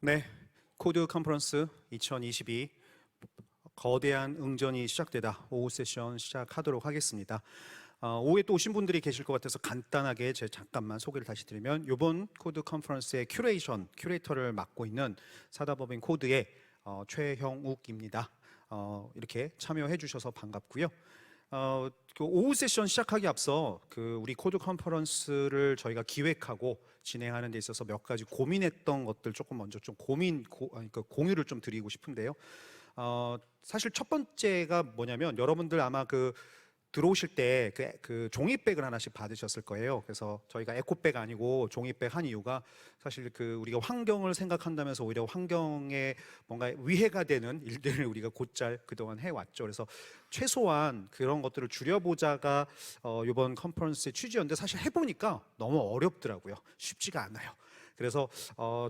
네, 코드 컨퍼런스 2022 거대한 응전이 시작되다 오후 세션 시작하도록 하겠습니다. 오후에 또 오신 분들이 계실 것 같아서 간단하게 제 잠깐만 소개를 다시 드리면, 이번 코드 컨퍼런스의 큐레이터를 맡고 있는 사다법인 코드의 최형욱입니다. 이렇게 참여해 주셔서 반갑고요. 그 오후 세션 시작하기 앞서 우리 코드 컨퍼런스를 저희가 기획하고 진행하는 데 있어서 몇 가지 고민했던 것들 조금 먼저 좀 공유를 좀 드리고 싶은데요. 사실 첫 번째가 뭐냐면, 여러분들 아마 들어오실 때 종이백을 하나씩 받으셨을 거예요. 그래서 저희가 에코백 아니고 종이백 한 이유가, 사실 우리가 환경을 생각한다면서 오히려 환경에 뭔가 위해가 되는 일들을 우리가 곧잘 그동안 해왔죠. 그래서 최소한 그런 것들을 줄여보자가 이번 컨퍼런스의 취지였는데, 사실 해보니까 너무 어렵더라고요. 쉽지가 않아요. 그래서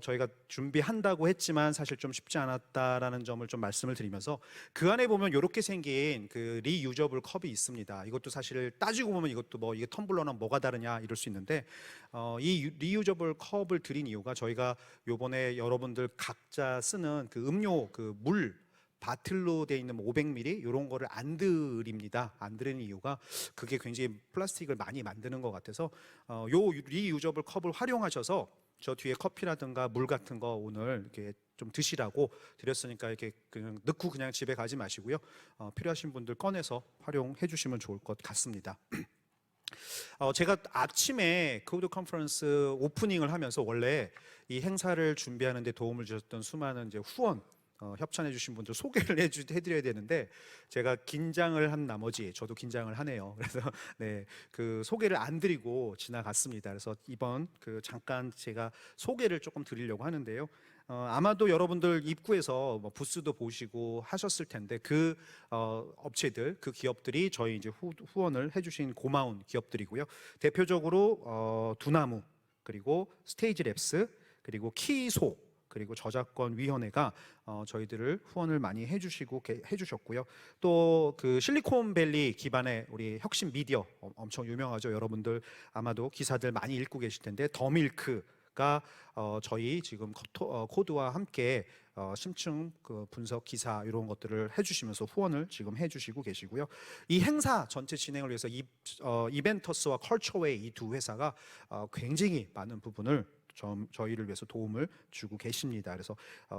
저희가 준비한다고 했지만 사실 좀 쉽지 않았다라는 점을 좀 말씀을 드리면서, 그 안에 보면 이렇게 생긴 리유저블 컵이 있습니다. 이것도 사실 따지고 보면 이것도 이게 텀블러랑 뭐가 다르냐 이럴 수 있는데, 이 리유저블 컵을 드린 이유가, 저희가 요번에 여러분들 각자 쓰는 음료 물 바틀로 되어 있는 500ml 이런 거를 안 드립니다. 안 드리는 이유가, 그게 굉장히 플라스틱을 많이 만드는 것 같아서 요 리유저블 컵을 활용하셔서 저 뒤에 커피라든가 물 같은 거 오늘 이렇게 좀 드시라고 드렸으니까, 이렇게 그냥 넣고 그냥 집에 가지 마시고요. 필요하신 분들 꺼내서 활용해 주시면 좋을 것 같습니다. 제가 아침에 코드 컨퍼런스 오프닝을 하면서, 원래 이 행사를 준비하는 데 도움을 주셨던 수많은 이제 후원 협찬해 주신 분들 소개를 해드려야 되는데, 제가 긴장을 한 나머지 저도 긴장을 하네요. 그래서 소개를 안 드리고 지나갔습니다. 그래서 이번 잠깐 제가 소개를 조금 드리려고 하는데요. 아마도 여러분들 입구에서 부스도 보시고 하셨을 텐데, 업체들, 기업들이 저희 이제 후원을 해주신 고마운 기업들이고요. 대표적으로 두나무, 그리고 스테이지랩스, 그리고 키소, 그리고 저작권위원회가 저희들을 후원을 많이 해주셨고요. 또 실리콘밸리 기반의 우리 혁신 미디어, 엄청 유명하죠. 여러분들 아마도 기사들 많이 읽고 계실 텐데, 더밀크가 저희 지금 코드와 함께 심층 분석 기사 이런 것들을 해주시면서 후원을 지금 해주시고 계시고요. 이 행사 전체 진행을 위해서 이벤터스와 컬처웨이 이 두 회사가 굉장히 많은 부분을 저희를 위해서 도움을 주고 계십니다. 그래서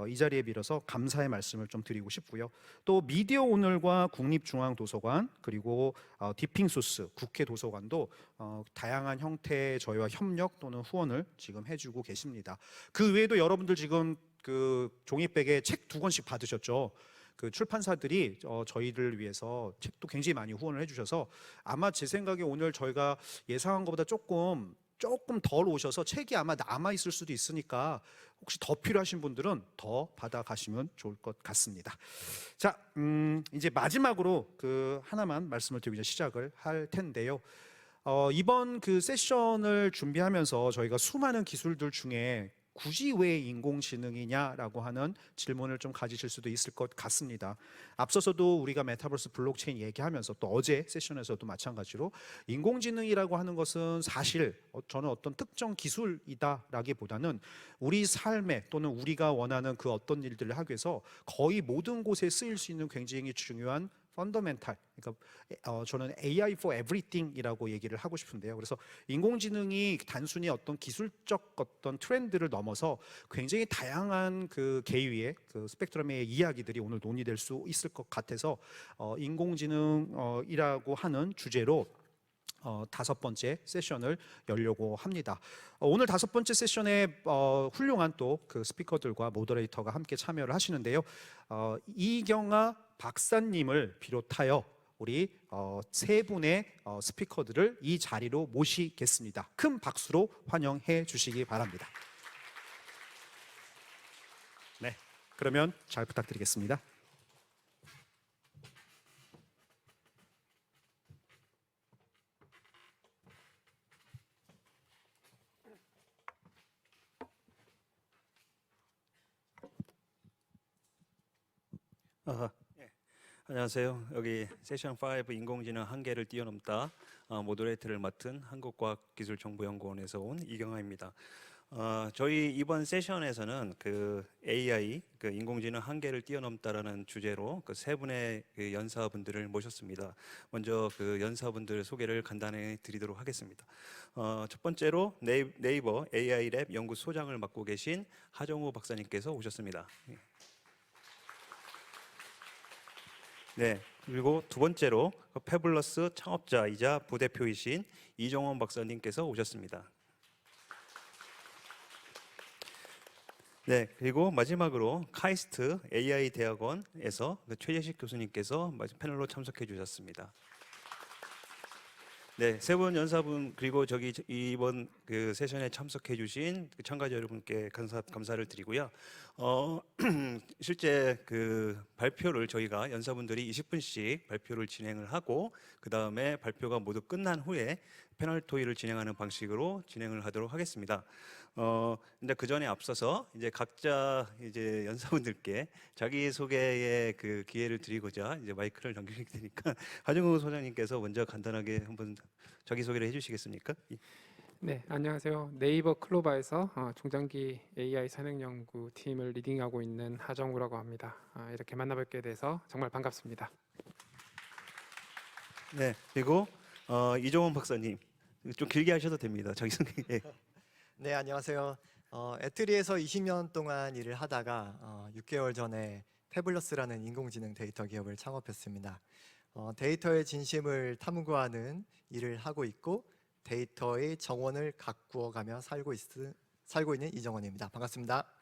이 자리에 빌어서 감사의 말씀을 좀 드리고 싶고요. 또 미디어 오늘과 국립중앙도서관, 그리고 디핑소스 국회 도서관도 다양한 형태의 저희와 협력 또는 후원을 지금 해주고 계십니다. 그 외에도 여러분들 지금 종이백에 책 2권씩 받으셨죠. 출판사들이 저희를 위해서 책도 굉장히 많이 후원을 해주셔서, 아마 제 생각에 오늘 저희가 예상한 것보다 조금 덜 오셔서 책이 아마 남아 있을 수도 있으니까, 혹시 더 필요하신 분들은 더 받아가시면 좋을 것 같습니다. 자, 이제 마지막으로 하나만 말씀을 드리고 시작을 할 텐데요. 이번 세션을 준비하면서 저희가 수많은 기술들 중에 굳이 왜 인공지능이냐라고 하는 질문을 좀 가지실 수도 있을 것 같습니다. 앞서서도 우리가 메타버스 블록체인 얘기하면서, 또 어제 세션에서도 마찬가지로, 인공지능이라고 하는 것은 사실 저는 어떤 특정 기술이다라기보다는 우리 삶에, 또는 우리가 원하는 어떤 일들을 하기 위해서 거의 모든 곳에 쓰일 수 있는 굉장히 중요한 펀더멘탈, 그러니까 저는 AI for everything이라고 얘기를 하고 싶은데요. 그래서 인공지능이 단순히 어떤 기술적 어떤 트렌드를 넘어서 굉장히 다양한 개유의 스펙트럼의 이야기들이 오늘 논의될 수 있을 것 같아서 인공지능이라고 하는 주제로 5번째 세션을 열려고 합니다. 오늘 5번째 세션에 훌륭한 또 스피커들과 모더레이터가 함께 참여를 하시는데요. 이경아 박사님을 비롯하여 우리 3분의 스피커들을 이 자리로 모시겠습니다. 큰 박수로 환영해 주시기 바랍니다. 네, 그러면 잘 부탁드리겠습니다. 안녕하세요. 여기 세션 5 인공지능 한계를 뛰어넘다 모더레이터를 맡은 한국과학기술정보연구원에서 온 이경아입니다. 저희 이번 세션에서는 그 AI, 그 인공지능 한계를 뛰어넘다라는 주제로 그 세 분의 그 연사분들을 모셨습니다. 먼저 그 연사분들 소개를 간단히 드리도록 하겠습니다. 첫 번째로 네이버 AI 랩 연구소장을 맡고 계신 하정우 박사님께서 오셨습니다. 네, 그리고 두 번째로 페블러스 창업자이자 부대표이신 이정원 박사님께서 오셨습니다. 네, 그리고 마지막으로 카이스트 AI 대학원에서 최재식 교수님께서 패널로 참석해 주셨습니다. 네, 세 분 연사분 그리고 저기 이번 그 세션에 참석해 주신 참가자 여러분께 감사를 드리고요. 실제 그 발표를 저희가 연사분들이 20분씩 발표를 진행을 하고 그 다음에 발표가 모두 끝난 후에 패널 토의를 진행하는 방식으로 진행을 하도록 하겠습니다. 근데 그 전에 앞서서 이제 각자 이제 연사분들께 자기 소개의 그 기회를 드리고자 이제 마이크를 넘길 테니까 하정우 소장님께서 먼저 간단하게 한번 자기 소개를 해주시겠습니까? 네, 안녕하세요. 네이버 클로바에서 중장기 AI 산행 연구 팀을 리딩하고 있는 하정우라고 합니다. 이렇게 만나뵙게 돼서 정말 반갑습니다. 네, 그리고 이종원 박사님 좀 길게 하셔도 됩니다. 자기 소개. 예. 네, 안녕하세요. 애트리에서 20년 동안 일을 하다가 6개월 전에 태블러스라는 인공지능 데이터 기업을 창업했습니다. 데이터의 진심을 탐구하는 일을 하고 있고 데이터의 정원을 가꾸어가며 살고 있는 이정원입니다. 반갑습니다.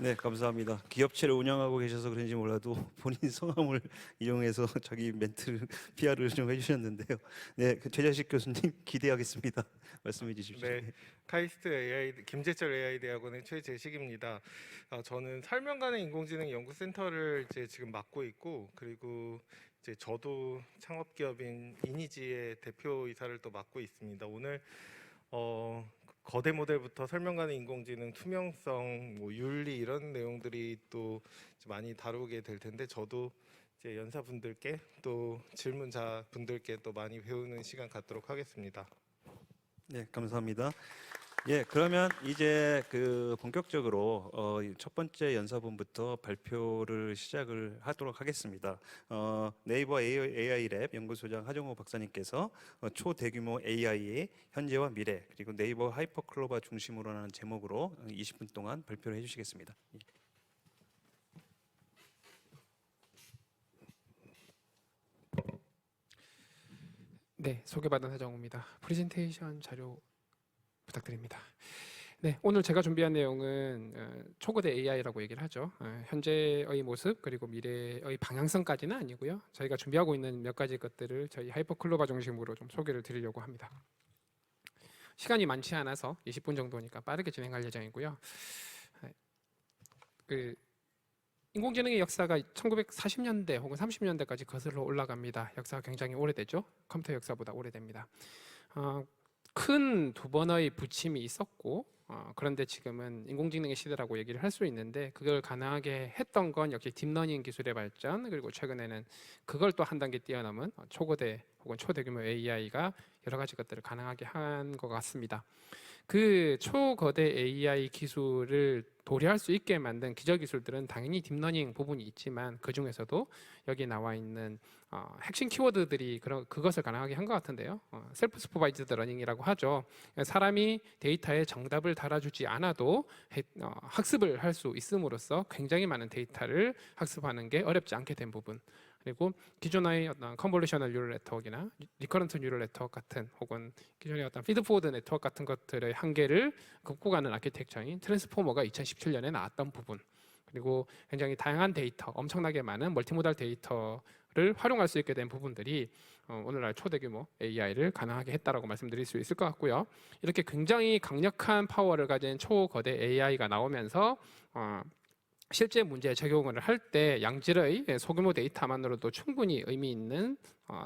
네, 감사합니다. 기업체를 운영하고 계셔서 그런지 몰라도 본인 성함을 이용해서 자기 멘트를 PR을 좀 해주셨는데요. 네, 최재식 교수님 기대하겠습니다. 말씀해 주십시오. 네, 카이스트 AI 김재철 AI 대학원의 최재식입니다. 저는 설명가능 인공지능 연구센터를 이제 지금 맡고 있고 그리고 이제 저도 창업 기업인 이니지의 대표이사를 또 맡고 있습니다. 오늘 거대 모델부터 설명가능 인공지능, 투명성, 뭐 윤리 이런 내용들이 또 많이 다루게 될 텐데 저도 이제 연사분들께 또 질문자분들께 또 많이 배우는 시간 갖도록 하겠습니다. 네, 감사합니다. 예, 그러면 이제 그 본격적으로 첫 번째 연사분부터 발표를 시작을 하도록 하겠습니다. 네이버 AI 랩 연구소장 하정우 박사님께서 초대규모 AI의 현재와 미래 그리고 네이버 하이퍼클로바 중심으로 하는 제목으로 20분 동안 발표를 해주시겠습니다. 네, 소개받은 하정우입니다. 프레젠테이션 자료 부탁드립니다. 네, 오늘 제가 준비한 내용은 초거대 AI라고 얘기를 하죠. 현재의 모습 그리고 미래의 방향성까지는 아니고요. 저희가 준비하고 있는 몇 가지 것들을 저희 하이퍼클로바 중심으로 좀 소개를 드리려고 합니다. 시간이 많지 않아서 20분 정도니까 빠르게 진행할 예정이고요. 그 인공지능의 역사가 1940년대 혹은 30년대까지 거슬러 올라갑니다. 역사가 굉장히 오래되죠. 컴퓨터 역사보다 오래됩니다. 큰 두 번의 부침이 있었고 그런데 지금은 인공지능의 시대라고 얘기를 할 수 있는데 그걸 가능하게 했던 건 역시 딥러닝 기술의 발전 그리고 최근에는 그걸 또 한 단계 뛰어넘은 초거대 혹은 초대규모 AI가 여러 가지 것들을 가능하게 한 것 같습니다. 그 초거대 AI 기술을 도래할 수 있게 만든 기저 기술들은 당연히 딥러닝 부분이 있지만 그 중에서도 여기 나와 있는 핵심 키워드들이 그것을 가능하게 한 것 같은데요. 셀프 슈퍼바이즈드 러닝이라고 하죠. 사람이 데이터에 정답을 달아주지 않아도 학습을 할 수 있음으로써 굉장히 많은 데이터를 학습하는 게 어렵지 않게 된 부분. 그리고 기존의 어떤 컨볼루셔널 뉴럴 네트워크나 리커런트 뉴럴 네트워크 같은 혹은 기존의 어떤 피드 포워드 네트워크 같은 것들의 한계를 극복하는 아키텍처인 트랜스포머가 2017년에 나왔던 부분 그리고 굉장히 다양한 데이터, 엄청나게 많은 멀티모달 데이터를 활용할 수 있게 된 부분들이 오늘날 초대규모 AI를 가능하게 했다라고 말씀드릴 수 있을 것 같고요. 이렇게 굉장히 강력한 파워를 가진 초거대 AI가 나오면서 실제 문제에 적용을 할 때 양질의 소규모 데이터만으로도 충분히 의미 있는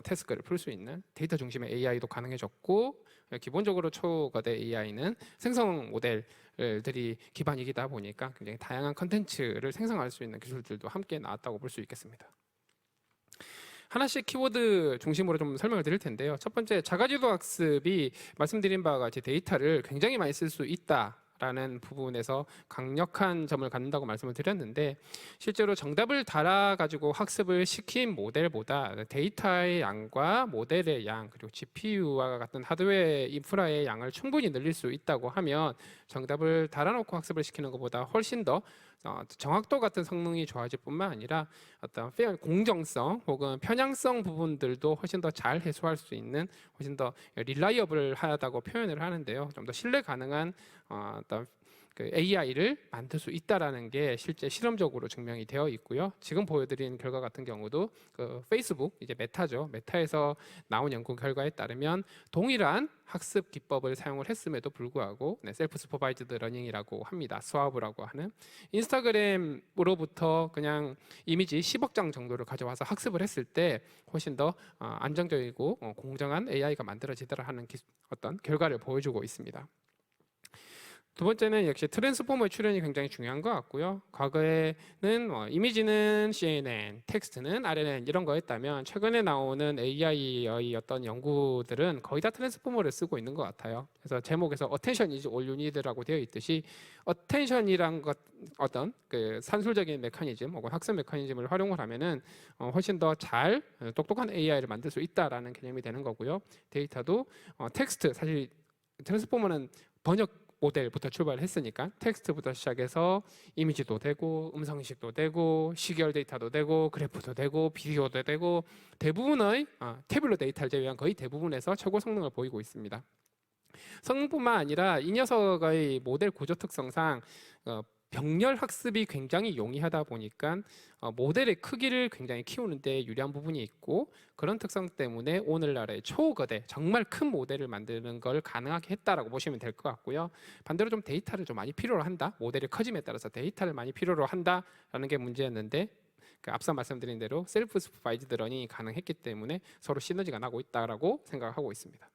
태스크를 풀 수 있는 데이터 중심의 AI도 가능해졌고 기본적으로 초거대 AI는 생성 모델들이 기반이기다 보니까 굉장히 다양한 컨텐츠를 생성할 수 있는 기술들도 함께 나왔다고 볼 수 있겠습니다. 하나씩 키워드 중심으로 좀 설명을 드릴 텐데요. 첫 번째, 자가지도 학습이 말씀드린 바와 같이 데이터를 굉장히 많이 쓸 수 있다라는 부분에서 강력한 점을 갖는다고 말씀을 드렸는데, 실제로 정답을 달아가지고 학습을 시킨 모델보다 데이터의 양과 모델의 양, 그리고 GPU와 같은 하드웨어 인프라의 양을 충분히 늘릴 수 있다고 하면 정답을 달아놓고 학습을 시키는 것보다 훨씬 더 정확도 같은 성능이 좋아질 뿐만 아니라 어떤 공정성 혹은 편향성 부분들도 훨씬 더 잘 해소할 수 있는, 훨씬 더 릴라이어블하다고 표현을 하는데요. 좀 더 신뢰 가능한 어떤 그 AI를 만들 수 있다라는 게 실제 실험적으로 증명이 되어 있고요. 지금 보여드린 결과 같은 경우도 그 페이스북, 이제 메타죠. 메타에서 나온 연구 결과에 따르면 동일한 학습 기법을 사용을 했음에도 불구하고 셀프 슈퍼바이즈드 러닝이라고 합니다. 스와브라고 하는 인스타그램으로부터 그냥 이미지 10억 장 정도를 가져와서 학습을 했을 때 훨씬 더 안정적이고 공정한 AI가 만들어지더라 하는 어떤 결과를 보여주고 있습니다. 두 번째는 역시 트랜스포머의 출현이 굉장히 중요한 것 같고요. 과거에는 이미지는 CNN, 텍스트는 RNN 이런 거였다면 최근에 나오는 AI의 어떤 연구들은 거의 다 트랜스포머를 쓰고 있는 것 같아요. 그래서 제목에서 Attention is all you need라고 되어 있듯이 Attention이란 것, 어떤 그 산술적인 메커니즘 혹은 학습 메커니즘을 활용을 하면은 훨씬 더 잘 똑똑한 AI를 만들 수 있다라는 개념이 되는 거고요. 데이터도 텍스트, 사실 트랜스포머는 번역 모델부터 출발했으니까 텍스트부터 시작해서 이미지도 되고 음성인식도 되고 시계열 데이터도 되고 그래프도 되고 비디오도 되고 대부분의 태블릿 데이터를 제외한 거의 대부분에서 최고 성능을 보이고 있습니다. 성능뿐만 아니라 이 녀석의 모델 구조 특성상 병렬 학습이 굉장히 용이하다 보니까 모델의 크기를 굉장히 키우는데 유리한 부분이 있고, 그런 특성 때문에 오늘날의 초거대 정말 큰 모델을 만드는 걸 가능하게 했다라고 보시면 될 것 같고요. 반대로 좀 데이터를 좀 많이 필요로 한다, 모델의 커짐에 따라서 데이터를 많이 필요로 한다라는 게 문제였는데, 앞서 말씀드린 대로 셀프 슈퍼바이즈드 러닝이 가능했기 때문에 서로 시너지가 나고 있다라고 생각하고 있습니다.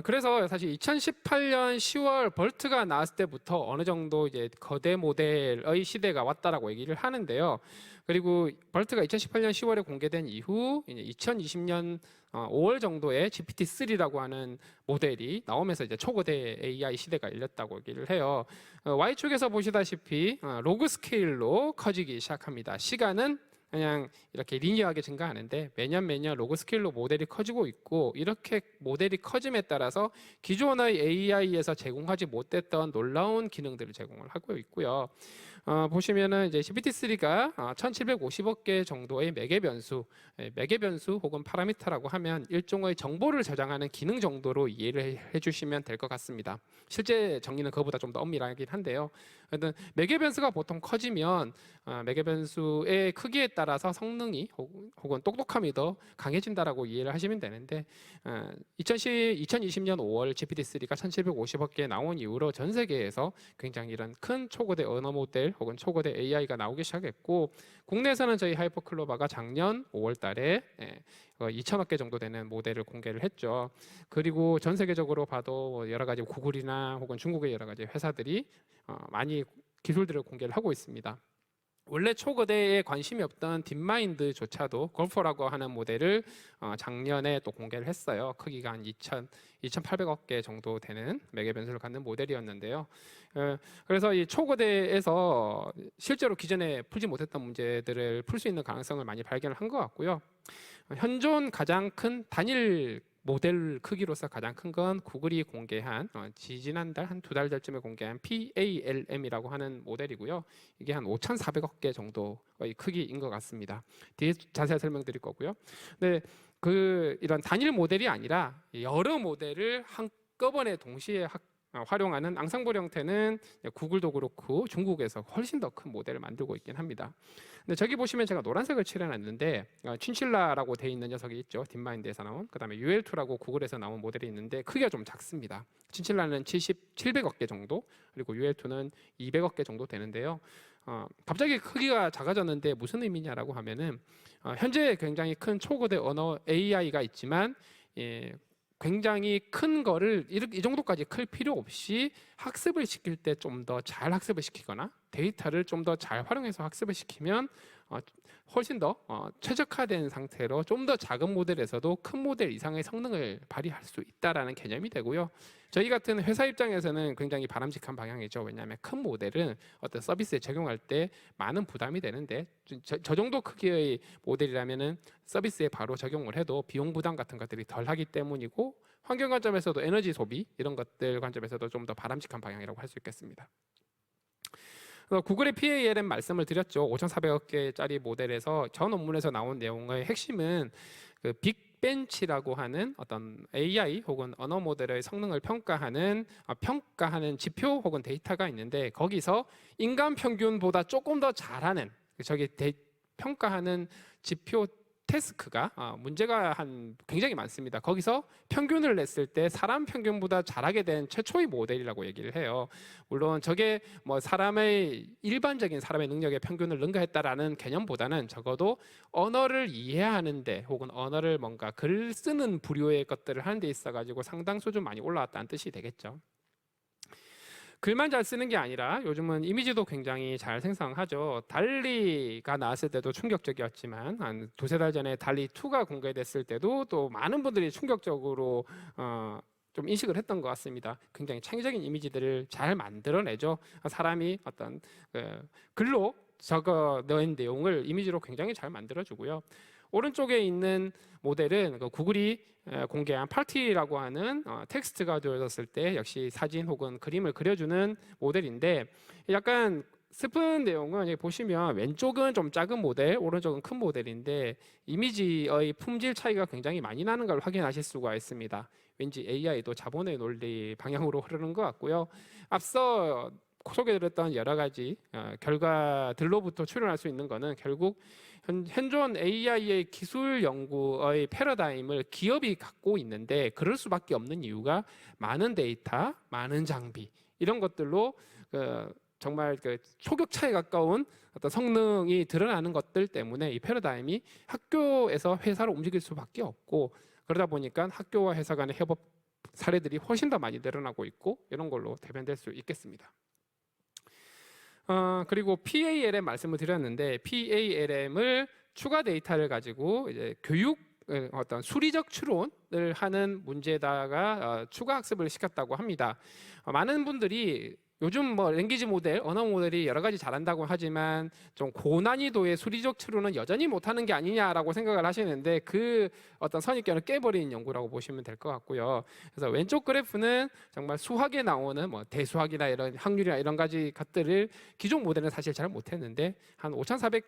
그래서 사실 2018년 10월 벌트가 나왔을 때부터 어느 정도 이제 거대 모델의 시대가 왔다라고 얘기를 하는데요. 그리고 벌트가 2018년 10월에 공개된 이후 이제 2020년 5월 정도에 GPT-3라고 하는 모델이 나오면서 이제 초거대 AI 시대가 열렸다고 얘기를 해요. Y축에서 보시다시피 로그 스케일로 커지기 시작합니다. 시간은 그냥 이렇게 리니어하게 증가하는데 매년 로그 스케일로 모델이 커지고 있고, 이렇게 모델이 커짐에 따라서 기존의 AI에서 제공하지 못했던 놀라운 기능들을 제공을 하고 있고요. 보시면은 이제 GPT-3가 1750억 개 정도의 매개 변수 혹은 파라미터라고 하면 일종의 정보를 저장하는 기능 정도로 이해를 해주시면 될 것 같습니다. 실제 정의는 그거보다 좀 더 엄밀하긴 한데요. 하여튼 매개 변수가 보통 커지면 매개 변수의 크기에 따라서 성능이 혹은 똑똑함이 더 강해진다라고 이해를 하시면 되는데, 2020년 5월 GPT-3가 1750억 개 나온 이후로 전 세계에서 굉장히 이런 큰 초거대 언어 모델 혹은 초거대 AI가 나오기 시작했고, 국내에서는 저희 하이퍼클로바가 작년 5월 달에 2천억 개 정도 되는 모델을 공개를 했죠. 그리고 전 세계적으로 봐도 여러 가지 구글이나 혹은 중국의 여러 가지 회사들이 많이 기술들을 공개를 하고 있습니다. 원래 초거대에 관심이 없던 딥마인드조차도 골퍼라고 하는 모델을 작년에 또 공개를 했어요. 크기가 한 2,800억 개 정도 되는 매개 변수를 갖는 모델이었는데요. 그래서 이 초거대에서 실제로 기존에 풀지 못했던 문제들을 풀 수 있는 가능성을 많이 발견을 한 것 같고요. 현존 가장 큰 단일 모델 크기로서 가장 큰 건 구글이 공개한 지지난달 한 2달 전쯤에 공개한 PALM이라고 하는 모델이고요. 이게 한 5,400억 개 정도의 크기인 것 같습니다. 뒤에 자세히 설명드릴 거고요. 근데 이런 단일 모델이 아니라 여러 모델을 한꺼번에 동시에 활용하는 앙상블 형태는 구글도 그렇고 중국에서 훨씬 더 큰 모델을 만들고 있긴 합니다. 근데 저기 보시면 제가 노란색을 칠해놨는데 친칠라라고 돼 있는 녀석이 있죠. 딥마인드에서 나온. 그다음에 UL2라고 구글에서 나온 모델이 있는데 크기가 좀 작습니다. 친칠라는 700억 개 정도, 그리고 UL2는 200억 개 정도 되는데요. 갑자기 크기가 작아졌는데 무슨 의미냐라고 하면은 현재 굉장히 큰 초거대 언어 AI가 있지만 굉장히 큰 거를 이 정도까지 클 필요 없이 학습을 시킬 때 좀 더 잘 학습을 시키거나 데이터를 좀 더 잘 활용해서 학습을 시키면 훨씬 더 최적화된 상태로 좀 더 작은 모델에서도 큰 모델 이상의 성능을 발휘할 수 있다라는 개념이 되고요. 저희 같은 회사 입장에서는 굉장히 바람직한 방향이죠. 왜냐하면 큰 모델은 어떤 서비스에 적용할 때 많은 부담이 되는데 저 정도 크기의 모델이라면은 서비스에 바로 적용을 해도 비용 부담 같은 것들이 덜하기 때문이고 환경 관점에서도 에너지 소비 이런 것들 관점에서도 좀 더 바람직한 방향이라고 할 수 있겠습니다. 구글의 PALM 말씀을 드렸죠. 5,400억 개짜리 모델에서 전 논문에서 나온 내용의 핵심은 그 빅벤치라고 하는 어떤 AI 혹은 언어 모델의 성능을 평가하는 지표 혹은 데이터가 있는데 거기서 인간 평균보다 조금 더 잘하는 평가하는 지표 태스크가 문제가 굉장히 많습니다. 거기서 평균을 냈을 때 사람 평균보다 잘하게 된 최초의 모델이라고 얘기를 해요. 물론 저게 뭐 일반적인 사람의 능력의 평균을 능가했다라는 개념보다는 적어도 언어를 이해하는데 혹은 언어를 뭔가 글 쓰는 부류의 것들을 하는 데 있어 가지고 상당수 좀 많이 올라왔다는 뜻이 되겠죠. 글만 잘 쓰는 게 아니라 요즘은 이미지도 굉장히 잘 생성하죠. 달리가 나왔을 때도 충격적이었지만 한 두세 달 전에 달리 2가 공개됐을 때도 또 많은 분들이 충격적으로 좀 인식을 했던 것 같습니다. 굉장히 창의적인 이미지들을 잘 만들어내죠. 사람이 어떤 글로 적어 넣은 내용을 이미지로 굉장히 잘 만들어주고요. 오른쪽에 있는 모델은 구글이 공개한 파티라고 하는 텍스트가 되어졌을 때 역시 사진 혹은 그림을 그려주는 모델인데 약간 슬픈 내용은 여기 보시면 왼쪽은 좀 작은 모델, 오른쪽은 큰 모델인데 이미지의 품질 차이가 굉장히 많이 나는 걸 확인하실 수가 있습니다. 왠지 AI도 자본의 논리 방향으로 흐르는 것 같고요. 앞서 소개드렸던 여러 가지 결과들로부터 추론할 수 있는 것은 결국 현존 AI의 기술 연구의 패러다임을 기업이 갖고 있는데 그럴 수밖에 없는 이유가 많은 데이터, 많은 장비 이런 것들로 정말 초격차에 가까운 어떤 성능이 드러나는 것들 때문에 이 패러다임이 학교에서 회사로 움직일 수밖에 없고 그러다 보니까 학교와 회사 간의 협업 사례들이 훨씬 더 많이 늘어나고 있고 이런 걸로 대변될 수 있겠습니다. 그리고 PALM 말씀을 드렸는데 PALM을 추가 데이터를 가지고 이제 교육 어떤 수리적 추론을 하는 문제에다가 추가 학습을 시켰다고 합니다. 많은 분들이 요즘 뭐 랭귀지 모델, 언어 모델이 여러 가지 잘한다고 하지만 좀 고난이도의 수리적 추론은 여전히 못하는 게 아니냐라고 생각을 하시는데 그 어떤 선입견을 깨버리는 연구라고 보시면 될 것 같고요. 그래서 왼쪽 그래프는 정말 수학에 나오는 뭐 대수학이나 이런 확률이나 이런 가지 것들을 기존 모델은 사실 잘 못했는데 한 5,400억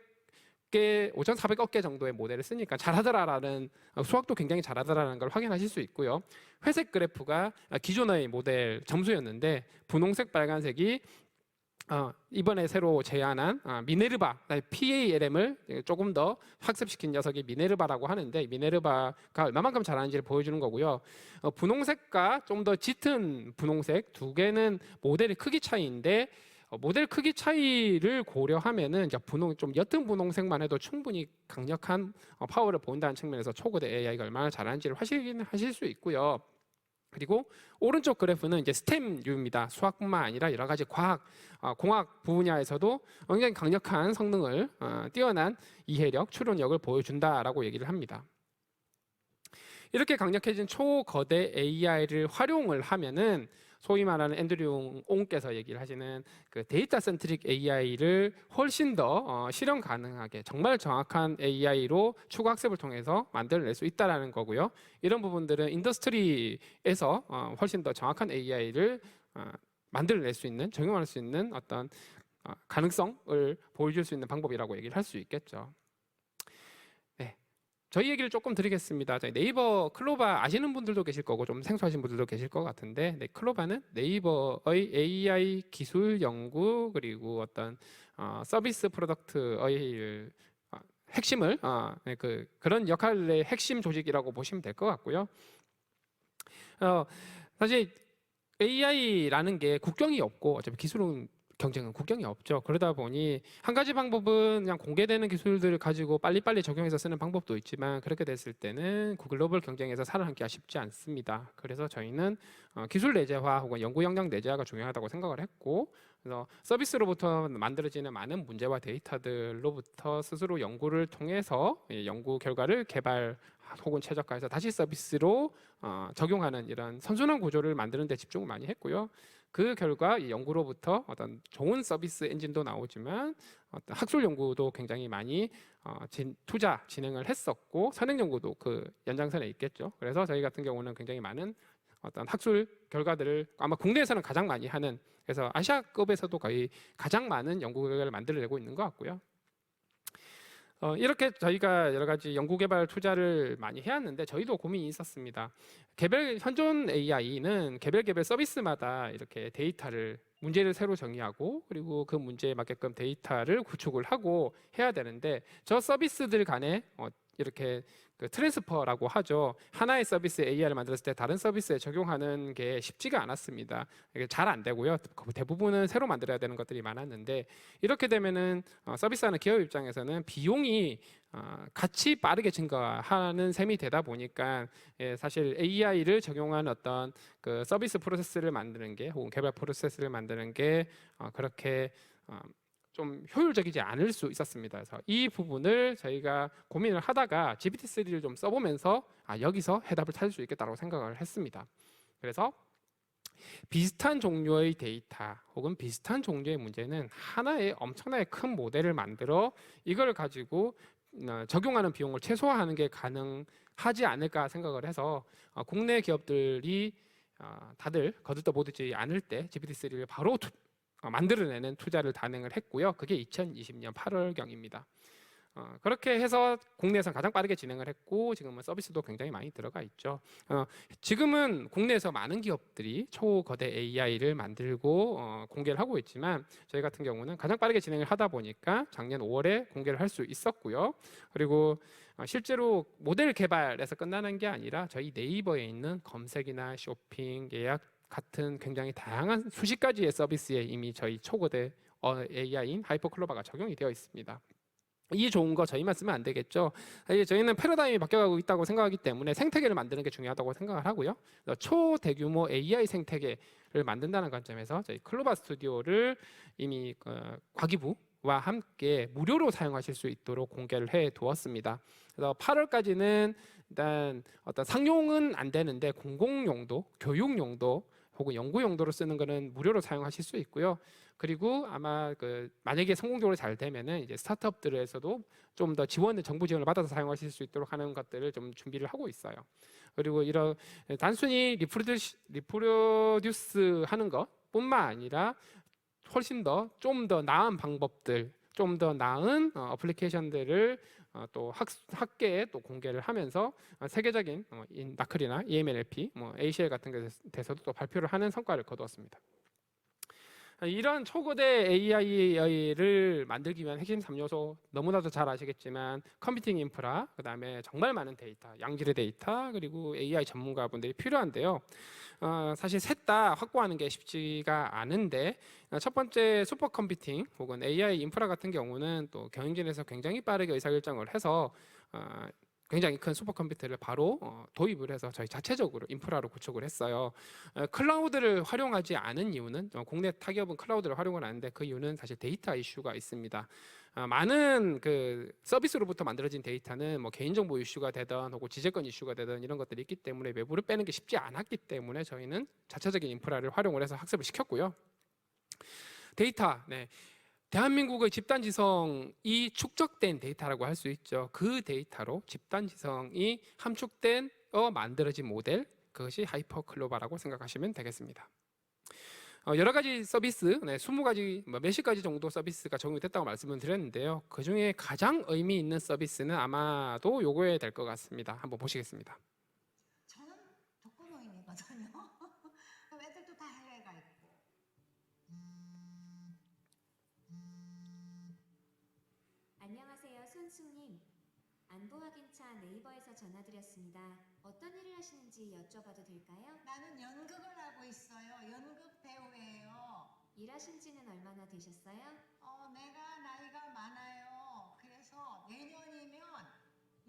개 정도의 모델을 쓰니까 잘하더라라는 수학도 굉장히 잘하더라라는 걸 확인하실 수 있고요. 회색 그래프가 기존의 모델 점수였는데 분홍색 빨간색이 이번에 새로 제안한 미네르바 PALM을 조금 더 학습시킨 녀석이 미네르바라고 하는데 미네르바가 얼마만큼 잘하는지를 보여주는 거고요. 분홍색과 좀 더 짙은 분홍색 두 개는 모델의 크기 차이인데 모델 크기 차이를 고려하면은 좀 옅은 분홍색만 해도 충분히 강력한 파워를 보인다는 측면에서 초거대 AI가 얼마나 잘하는지를 확인하실 수 있고요. 그리고 오른쪽 그래프는 이제 스템류입니다. 수학뿐만 아니라 여러 가지 과학, 공학 분야에서도 굉장히 강력한 성능을 뛰어난 이해력, 추론력을 보여준다라고 얘기를 합니다. 이렇게 강력해진 초거대 AI를 활용을 하면은 소위 말하는 앤드류 옹께서 얘기를 하시는 그 데이터 센트릭 AI를 훨씬 더 실현 가능하게 정말 정확한 AI로 추가 학습을 통해서 만들어낼 수 있다라는 거고요. 이런 부분들은 인더스트리에서 훨씬 더 정확한 AI를 만들어낼 수 있는, 적용할 수 있는 어떤 가능성을 보여줄 수 있는 방법이라고 얘기를 할 수 있겠죠. 저희 얘기를 조금 드리겠습니다. 저희 네이버 클로바 아시는 분들도 계실 거고 좀 생소하신 분들도 계실 것 같은데 클로바는 네이버의 AI 기술 연구 그리고 어떤 서비스 프로덕트의 핵심을 그런 역할의 핵심 조직이라고 보시면 될 것 같고요. 사실 AI라는 게 국경이 없고 어차피 기술은 경쟁은 국경이 없죠. 그러다 보니 한 가지 방법은 그냥 공개되는 기술들을 가지고 빨리빨리 적용해서 쓰는 방법도 있지만 그렇게 됐을 때는 글로벌 경쟁에서 살아남기가 쉽지 않습니다. 그래서 저희는 기술 내재화 혹은 연구 역량 내재화가 중요하다고 생각을 했고 그래서 서비스로부터 만들어지는 많은 문제와 데이터들로부터 스스로 연구를 통해서 연구 결과를 개발 혹은 최적화해서 다시 서비스로 적용하는 이런 선순환 구조를 만드는 데 집중을 많이 했고요. 그 결과 이 연구로부터 어떤 좋은 서비스 엔진도 나오지만 어떤 학술 연구도 굉장히 많이 투자 진행을 했었고 선행 연구도 그 연장선에 있겠죠. 그래서 저희 같은 경우는 굉장히 많은 어떤 학술 결과들을 아마 국내에서는 가장 많이 하는, 그래서 아시아급에서도 거의 가장 많은 연구 결과를 만들어내고 있는 것 같고요. 이렇게 저희가 여러 가지 연구개발 투자를 많이 해왔는데 저희도 고민이 있었습니다. 현존 AI는 개별 서비스마다 이렇게 데이터를 문제를 새로 정의하고 그리고 그 문제에 맞게끔 데이터를 구축을 하고 해야 되는데 저 서비스들 간에 이렇게 그 트랜스퍼라고 하죠. 하나의 서비스 AI를 만들었을 때 다른 서비스에 적용하는 게 쉽지가 않았습니다. 이게 잘 안 되고요. 대부분은 새로 만들어야 되는 것들이 많았는데 이렇게 되면은 서비스하는 기업 입장에서는 비용이 같이 빠르게 증가하는 셈이 되다 보니까 사실 AI를 적용한 어떤 그 서비스 프로세스를 만드는 게 혹은 개발 프로세스를 만드는 게 그렇게 좀 효율적이지 않을 수 있었습니다. 그래서 이 부분을 저희가 고민을 하다가 GPT-3를 좀 써보면서 여기서 해답을 찾을 수 있겠다고 생각을 했습니다. 그래서 비슷한 종류의 데이터 혹은 비슷한 종류의 문제는 하나의 엄청나게 큰 모델을 만들어 이걸 가지고 적용하는 비용을 최소화하는 게 가능하지 않을까 생각을 해서 국내 기업들이 다들 거들떠보지 않을 때 GPT-3를 바로 만들어내는 투자를 단행을 했고요. 그게 2020년 8월경입니다. 그렇게 해서 국내에서 가장 빠르게 진행을 했고 지금은 서비스도 굉장히 많이 들어가 있죠. 지금은 국내에서 많은 기업들이 초거대 AI를 만들고 공개를 하고 있지만 저희 같은 경우는 가장 빠르게 진행을 하다 보니까 작년 5월에 공개를 할 수 있었고요. 그리고 실제로 모델 개발에서 끝나는 게 아니라 저희 네이버에 있는 검색이나 쇼핑, 예약 같은 굉장히 다양한 수십 가지의 서비스에 이미 저희 초거대 AI인 하이퍼클로바가 적용이 되어 있습니다. 이 좋은 거 저희만 쓰면 안 되겠죠. 저희는 패러다임이 바뀌어가고 있다고 생각하기 때문에 생태계를 만드는 게 중요하다고 생각을 하고요. 초대규모 AI 생태계를 만든다는 관점에서 저희 클로바 스튜디오를 이미 과기부와 함께 무료로 사용하실 수 있도록 공개를 해 두었습니다. 그래서 8월까지는 일단 어떤 상용은 안 되는데 공공 용도, 교육 용도 혹은 연구 용도로 쓰는 거는 무료로 사용하실 수 있고요. 그리고 아마 만약에 성공적으로 잘 되면은 이제 스타트업들에서도 좀 더 정부 지원을 받아서 사용하실 수 있도록 하는 것들을 좀 준비를 하고 있어요. 그리고 이런 단순히 리프로듀스 하는 것뿐만 아니라 훨씬 더 좀 더 나은 방법들, 좀 더 나은 어플리케이션들을 또 학계에 또 공개를 하면서 세계적인 나클이나 EMNLP, ACL 같은 데서도 또 발표를 하는 성과를 거두었습니다. 이런 초거대 AI를 만들기 위한 핵심 3요소 너무나도 잘 아시겠지만 컴퓨팅 인프라, 그다음에 정말 많은 데이터, 양질의 데이터, 그리고 AI 전문가분들이 필요한데요. 사실 셋 다 확보하는 게 쉽지가 않은데 첫 번째 슈퍼컴퓨팅 혹은 AI 인프라 같은 경우는 또 경영진에서 굉장히 빠르게 의사결정을 해서 굉장히 큰 슈퍼컴퓨터를 바로 도입을 해서 저희 자체적으로 인프라로 구축을 했어요. 클라우드를 활용하지 않은 이유는 국내 타기업은 클라우드를 활용을 하는데 그 이유는 사실 데이터 이슈가 있습니다. 많은 그 서비스로부터 만들어진 데이터는 뭐 개인정보 이슈가 되든 혹은 지재권 이슈가 되든 이런 것들이 있기 때문에 외부를 빼는 게 쉽지 않았기 때문에 저희는 자체적인 인프라를 활용을 해서 학습을 시켰고요. 데이터, 대한민국의 집단지성이 축적된 데이터라고 할 수 있죠. 그 데이터로 집단지성이 함축된 만들어진 모델, 그것이 하이퍼클로바라고 생각하시면 되겠습니다. 여러 가지 서비스, 20가지, 몇십 가지 정도 서비스가 적용이 됐다고 말씀을 드렸는데요. 그 중에 가장 의미 있는 서비스는 아마도 요거에 될 것 같습니다. 한번 보시겠습니다. 저는 독거노인이거든요. 애들도 다 해외 가 있고. 안녕하세요, 손수님. 안부 확인차 네이버에서 전화드렸습니다. 어떤 일을 하시는지 여쭤봐도 될까요? 나는 연극을 하고 있어요. 연극 배우예요. 일하신 지는 얼마나 되셨어요? 내가 나이가 많아요. 그래서 내년이면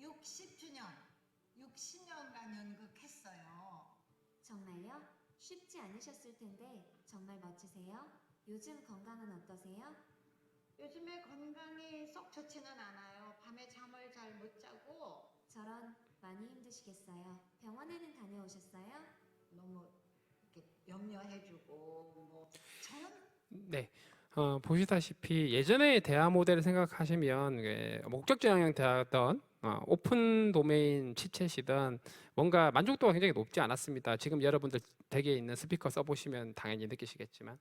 60주년, 60년간 연극했어요. 정말요? 쉽지 않으셨을 텐데 정말 멋지세요. 요즘 건강은 어떠세요? 요즘에 건강이 썩 좋지는 않아요. 밤에 잠을 잘 못 자고 저런 많이 힘드시겠어요. 병원에는 다녀오셨어요? 너무 이렇게 염려해주고 뭐 저는 네. 보시다시피 예전의 대화 모델을 생각하시면 목적지 영향 대화던 오픈 도메인 치챗이던 뭔가 만족도가 굉장히 높지 않았습니다. 지금 여러분들 댁에 있는 스피커 써보시면 당연히 느끼시겠지만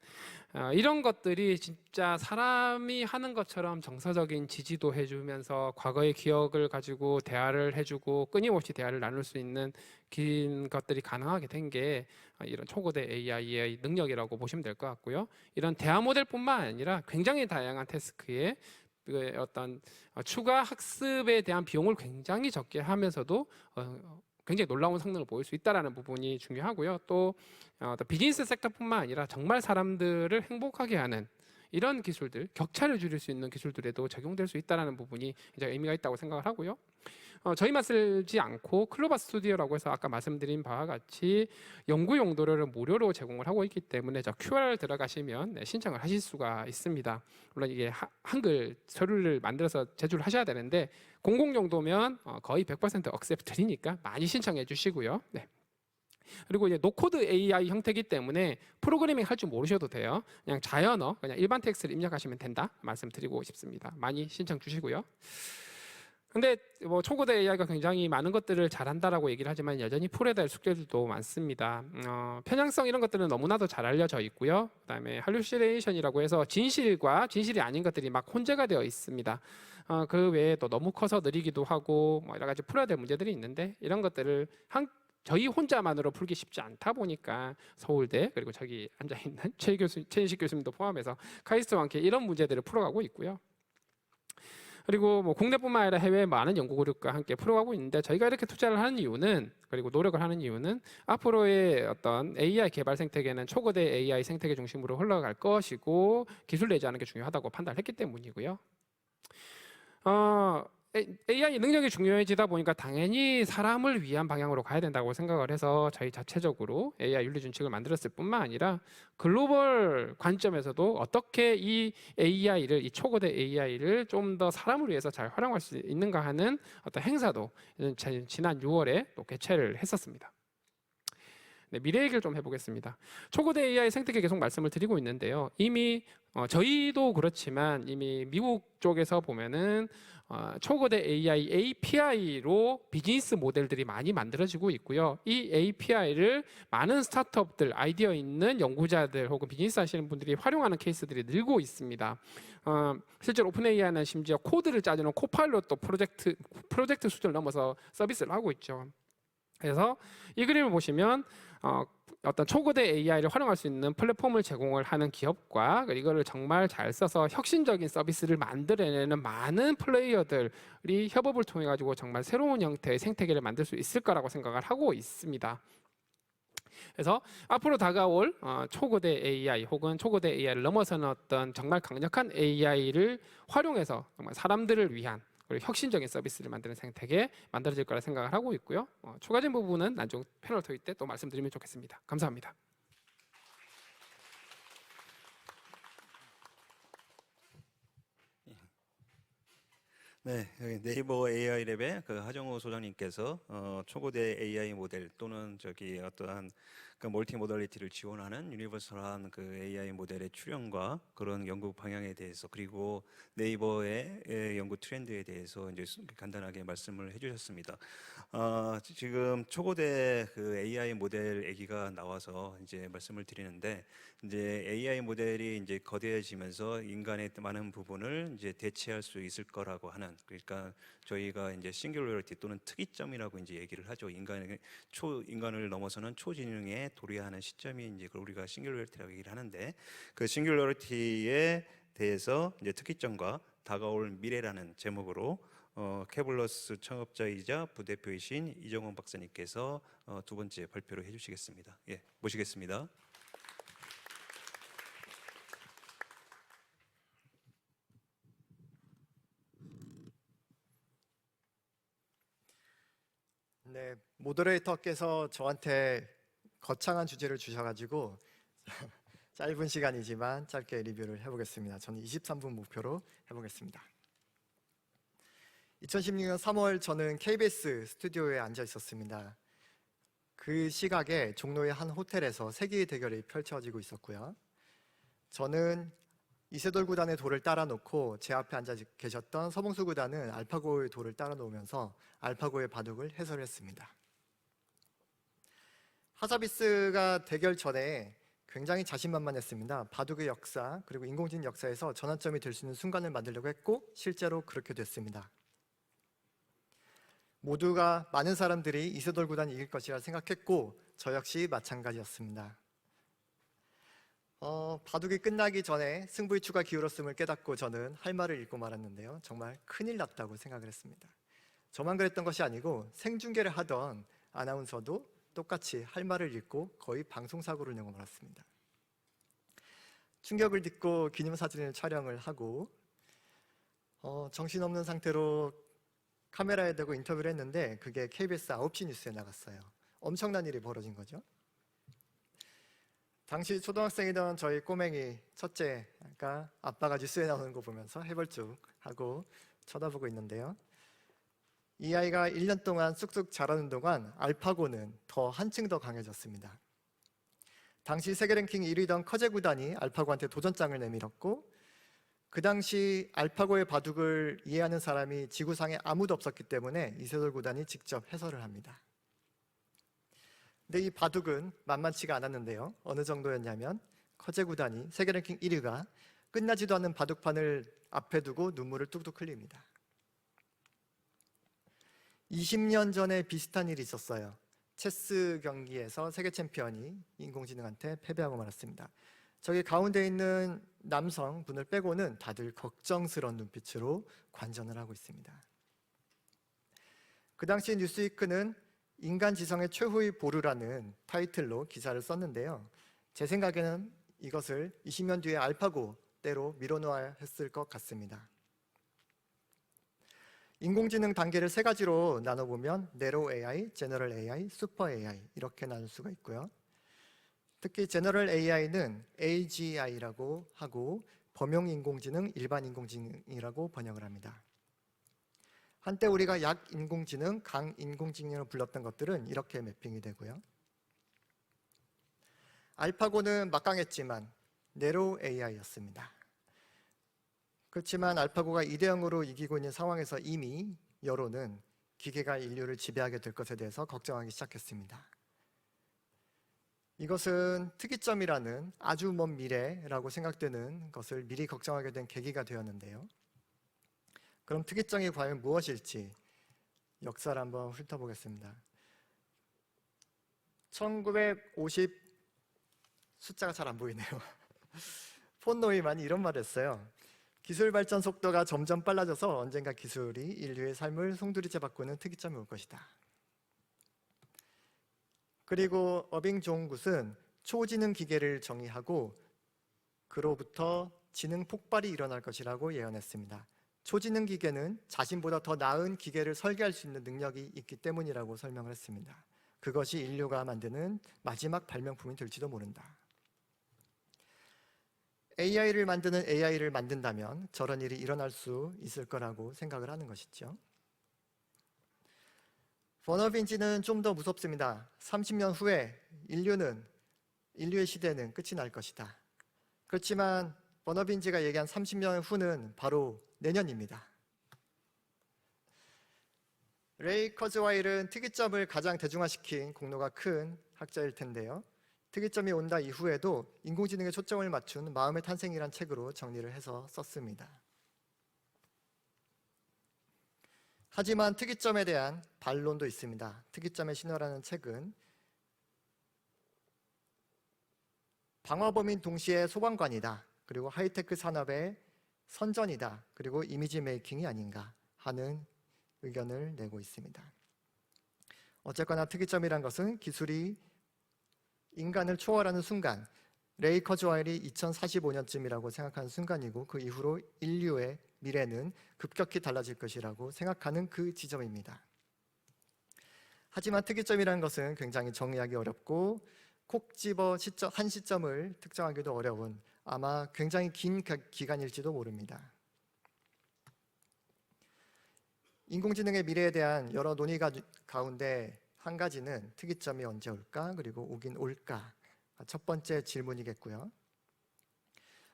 이런 것들이 진짜 사람이 하는 것처럼 정서적인 지지도 해주면서 과거의 기억을 가지고 대화를 해주고 끊임없이 대화를 나눌 수 있는 긴 것들이 가능하게 된 게 이런 초거대 AI의 능력이라고 보시면 될 것 같고요. 이런 대화 모델뿐만 아니라 굉장히 다양한 태스크에 그 어떤 추가 학습에 대한 비용을 굉장히 적게 하면서도 굉장히 놀라운 성능을 보일 수 있다는 부분이 중요하고요. 또 비즈니스 섹터뿐만 아니라 정말 사람들을 행복하게 하는 이런 기술들, 격차를 줄일 수 있는 기술들에도 적용될 수 있다는 부분이 이제 의미가 있다고 생각을 하고요. 저희만 쓰지 않고 클로바 스튜디오라고 해서 아까 말씀드린 바와 같이 연구 용도를 무료로 제공을 하고 있기 때문에 저 QR을 들어가시면 신청을 하실 수가 있습니다. 물론 이게 한글 서류를 만들어서 제출을 하셔야 되는데 공공 용도면 거의 100% 억셉 드리니까 많이 신청해 주시고요. 네. 그리고 이제 노코드 AI 형태이기 때문에 프로그래밍 할 줄 모르셔도 돼요. 그냥 자연어, 그냥 일반 텍스트를 입력하시면 된다 말씀드리고 싶습니다. 많이 신청 주시고요. 근데 뭐 초고대 AI가 굉장히 많은 것들을 잘한다라고 얘기를 하지만 여전히 풀어야 될 숙제들도 많습니다. 편향성 이런 것들은 너무나도 잘 알려져 있고요. 그다음에 할루시네이션이라고 해서 진실과 진실이 아닌 것들이 막 혼재가 되어 있습니다. 그 외에 또 너무 커서 느리기도 하고 뭐 여러 가지 풀어야 될 문제들이 있는데 이런 것들을 저희 혼자만으로 풀기 쉽지 않다 보니까 서울대 그리고 저기 앉아 있는 최인식 교수님도 포함해서 카이스트와 함께 이런 문제들을 풀어가고 있고요. 그리고 뭐 국내뿐만 아니라 해외 많은 연구 그룹과 함께 풀어가고 있는데 저희가 이렇게 투자를 하는 이유는 그리고 노력을 하는 이유는 앞으로의 어떤 AI 개발 생태계는 초거대 AI 생태계 중심으로 흘러갈 것이고 기술 내재하는 게 중요하다고 판단했기 때문이고요. AI 능력이 중요해지다 보니까 당연히 사람을 위한 방향으로 가야 된다고 생각을 해서 저희 자체적으로 AI 윤리 준칙을 만들었을 뿐만 아니라 글로벌 관점에서도 어떻게 이 AI를 이 초거대 AI를 좀 더 사람을 위해서 잘 활용할 수 있는가 하는 어떤 행사도 지난 6월에 또 개최를 했었습니다. 네, 미래 얘기를 좀 해보겠습니다. 초거대 AI 생태계 계속 말씀을 드리고 있는데요. 이미 저희도 그렇지만 이미 미국 쪽에서 보면은 초거대 AI API로 비즈니스 모델들이 많이 만들어지고 있고요. 이 API를 많은 스타트업들, 아이디어 있는 연구자들 혹은 비즈니스 하시는 분들이 활용하는 케이스들이 늘고 있습니다. 실제로 오픈 AI는 심지어 코드를 짜주는 코파일럿도 프로젝트 수준을 넘어서 서비스를 하고 있죠. 그래서 이 그림을 보시면 어떤 초거대 AI를 활용할 수 있는 플랫폼을 제공을 하는 기업과 이거를 정말 잘 써서 혁신적인 서비스를 만들어내는 많은 플레이어들이 협업을 통해 가지고 정말 새로운 형태의 생태계를 만들 수 있을 거라고 생각을 하고 있습니다. 그래서 앞으로 다가올 초거대 AI 혹은 초거대 AI를 넘어서는 어떤 정말 강력한 AI를 활용해서 정말 사람들을 위한 그리고 혁신적인 서비스를 만드는 생태계 만들어질 거라 생각을 하고 있고요. 추가적인 부분은 나중 패널 토의 때 또 말씀드리면 좋겠습니다. 감사합니다. 네, 여기 네이버 AI 랩의 그 하정우 소장님께서 초고대 AI 모델 또는 저기 어떠한 그 멀티 모달리티를 지원하는 유니버설한 그 AI 모델의 출현과 그런 연구 방향에 대해서 그리고 네이버의 연구 트렌드에 대해서 이제 간단하게 말씀을 해주셨습니다. 지금 초고대 그 AI 모델 얘기가 나와서 이제 말씀을 드리는데 이제 AI 모델이 이제 거대해지면서 인간의 많은 부분을 이제 대체할 수 있을 거라고 하는 그러니까 저희가 이제 싱귤러리티 또는 특이점이라고 이제 얘기를 하죠. 인간을 넘어서는 초지능에 도래하는 시점이 이제 그걸 우리가 싱귤러리티라고 얘기를 하는데 그 싱귤러리티에 대해서 이제 특이점과 다가올 미래라는 제목으로 케블러스 창업자이자 부대표이신 이정원 박사님께서 두 번째 발표를 해주시겠습니다. 예, 모시겠습니다. 네, 모더레이터께서 저한테 거창한 주제를 주셔가지고 짧은 시간이지만 짧게 리뷰를 해보겠습니다. 저는 23분 목표로 해보겠습니다. 2016년 3월 저는 KBS 스튜디오에 앉아 있었습니다. 그 시각에 종로의 한 호텔에서 세기의 대결이 펼쳐지고 있었고요. 저는 이세돌 구단의 돌을 따라 놓고 제 앞에 앉아 계셨던 서봉수 구단은 알파고의 돌을 따라 놓으면서 알파고의 바둑을 해설했습니다. 하사비스가 대결 전에 굉장히 자신만만했습니다. 바둑의 역사 그리고 인공지능 역사에서 전환점이 될 수 있는 순간을 만들려고 했고 실제로 그렇게 됐습니다. 모두가 많은 사람들이 이세돌 구단이 이길 것이라 생각했고 저 역시 마찬가지였습니다. 바둑이 끝나기 전에 승부의 추가 기울었음을 깨닫고 저는 할 말을 잃고 말았는데요. 정말 큰일 났다고 생각을 했습니다. 저만 그랬던 것이 아니고 생중계를 하던 아나운서도 똑같이 할 말을 잃고 거의 방송사고를 내고 말았습니다. 충격을 딛고 기념사진을 촬영을 하고 정신없는 상태로 카메라에 대고 인터뷰를 했는데 그게 KBS 9시 뉴스에 나갔어요. 엄청난 일이 벌어진 거죠. 당시 초등학생이던 저희 꼬맹이 첫째가 아빠가 뉴스에 나오는 거 보면서 해벌쭉하고 쳐다보고 있는데요. 이 아이가 1년 동안 쑥쑥 자라는 동안 알파고는 더 한층 더 강해졌습니다. 당시 세계 랭킹 1위던 커제 구단이 알파고한테 도전장을 내밀었고 그 당시 알파고의 바둑을 이해하는 사람이 지구상에 아무도 없었기 때문에 이세돌 구단이 직접 해설을 합니다. 근데 이 바둑은 만만치가 않았는데요. 어느 정도였냐면 커제 구단이 세계 랭킹 1위가 끝나지도 않는 바둑판을 앞에 두고 눈물을 뚝뚝 흘립니다. 20년 전에 비슷한 일이 있었어요. 체스 경기에서 세계 챔피언이 인공지능한테 패배하고 말았습니다. 저기 가운데 있는 남성분을 빼고는 다들 걱정스러운 눈빛으로 관전을 하고 있습니다. 그 당시 뉴스위크는 인간 지성의 최후의 보루라는 타이틀로 기사를 썼는데요. 제 생각에는 이것을 20년 뒤에 알파고 때로 밀어놓아야 했을 것 같습니다. 인공지능 단계를 세 가지로 나눠보면 네로우 AI, 제너럴 AI, 슈퍼 AI 이렇게 나눌 수가 있고요. 특히 제너럴 AI는 AGI라고 하고 범용 인공지능, 일반 인공지능이라고 번역을 합니다. 한때 우리가 약 인공지능, 강 인공지능으로 불렀던 것들은 이렇게 매핑이 되고요. 알파고는 막강했지만 네로우 AI였습니다. 그렇지만 알파고가 2대0으로 이기고 있는 상황에서 이미 여론은 기계가 인류를 지배하게 될 것에 대해서 걱정하기 시작했습니다. 이것은 특이점이라는 아주 먼 미래라고 생각되는 것을 미리 걱정하게 된 계기가 되었는데요. 그럼 특이점이 과연 무엇일지 역사를 한번 훑어보겠습니다. 1950 숫자가 잘 안 보이네요. 폰 노이만이 이런 말을 했어요. 기술 발전 속도가 점점 빨라져서 언젠가 기술이 인류의 삶을 송두리째 바꾸는 특이점이 올 것이다. 그리고 어빙 존 굿은 초지능 기계를 정의하고 그로부터 지능 폭발이 일어날 것이라고 예언했습니다. 초지능 기계는 자신보다 더 나은 기계를 설계할 수 있는 능력이 있기 때문이라고 설명을 했습니다. 그것이 인류가 만드는 마지막 발명품이 될지도 모른다. AI를 만드는 AI를 만든다면 저런 일이 일어날 수 있을 거라고 생각을 하는 것이죠. 버너빈지는 좀 더 무섭습니다. 30년 후에 인류의 시대는 끝이 날 것이다. 그렇지만 버너빈지가 얘기한 30년 후는 바로 내년입니다. 레이 커즈와일은 특이점을 가장 대중화시킨 공로가 큰 학자일 텐데요. 특이점이 온다 이후에도 인공지능에 초점을 맞춘 마음의 탄생이란 책으로 정리를 해서 썼습니다. 하지만 특이점에 대한 반론도 있습니다. 특이점의 신화라는 책은 방화범인 동시에 소방관이다. 그리고 하이테크 산업의 선전이다. 그리고 이미지 메이킹이 아닌가 하는 의견을 내고 있습니다. 어쨌거나 특이점이란 것은 기술이 인간을 초월하는 순간, 레이 커즈와일이 2045년쯤이라고 생각하는 순간이고 그 이후로 인류의 미래는 급격히 달라질 것이라고 생각하는 그 지점입니다. 하지만 특이점이라는 것은 굉장히 정의하기 어렵고 콕 집어 한 시점을 특정하기도 어려운 아마 굉장히 긴 기간일지도 모릅니다. 인공지능의 미래에 대한 여러 논의가 가운데 한 가지는 특이점이 언제 올까? 그리고 오긴 올까? 첫 번째 질문이겠고요.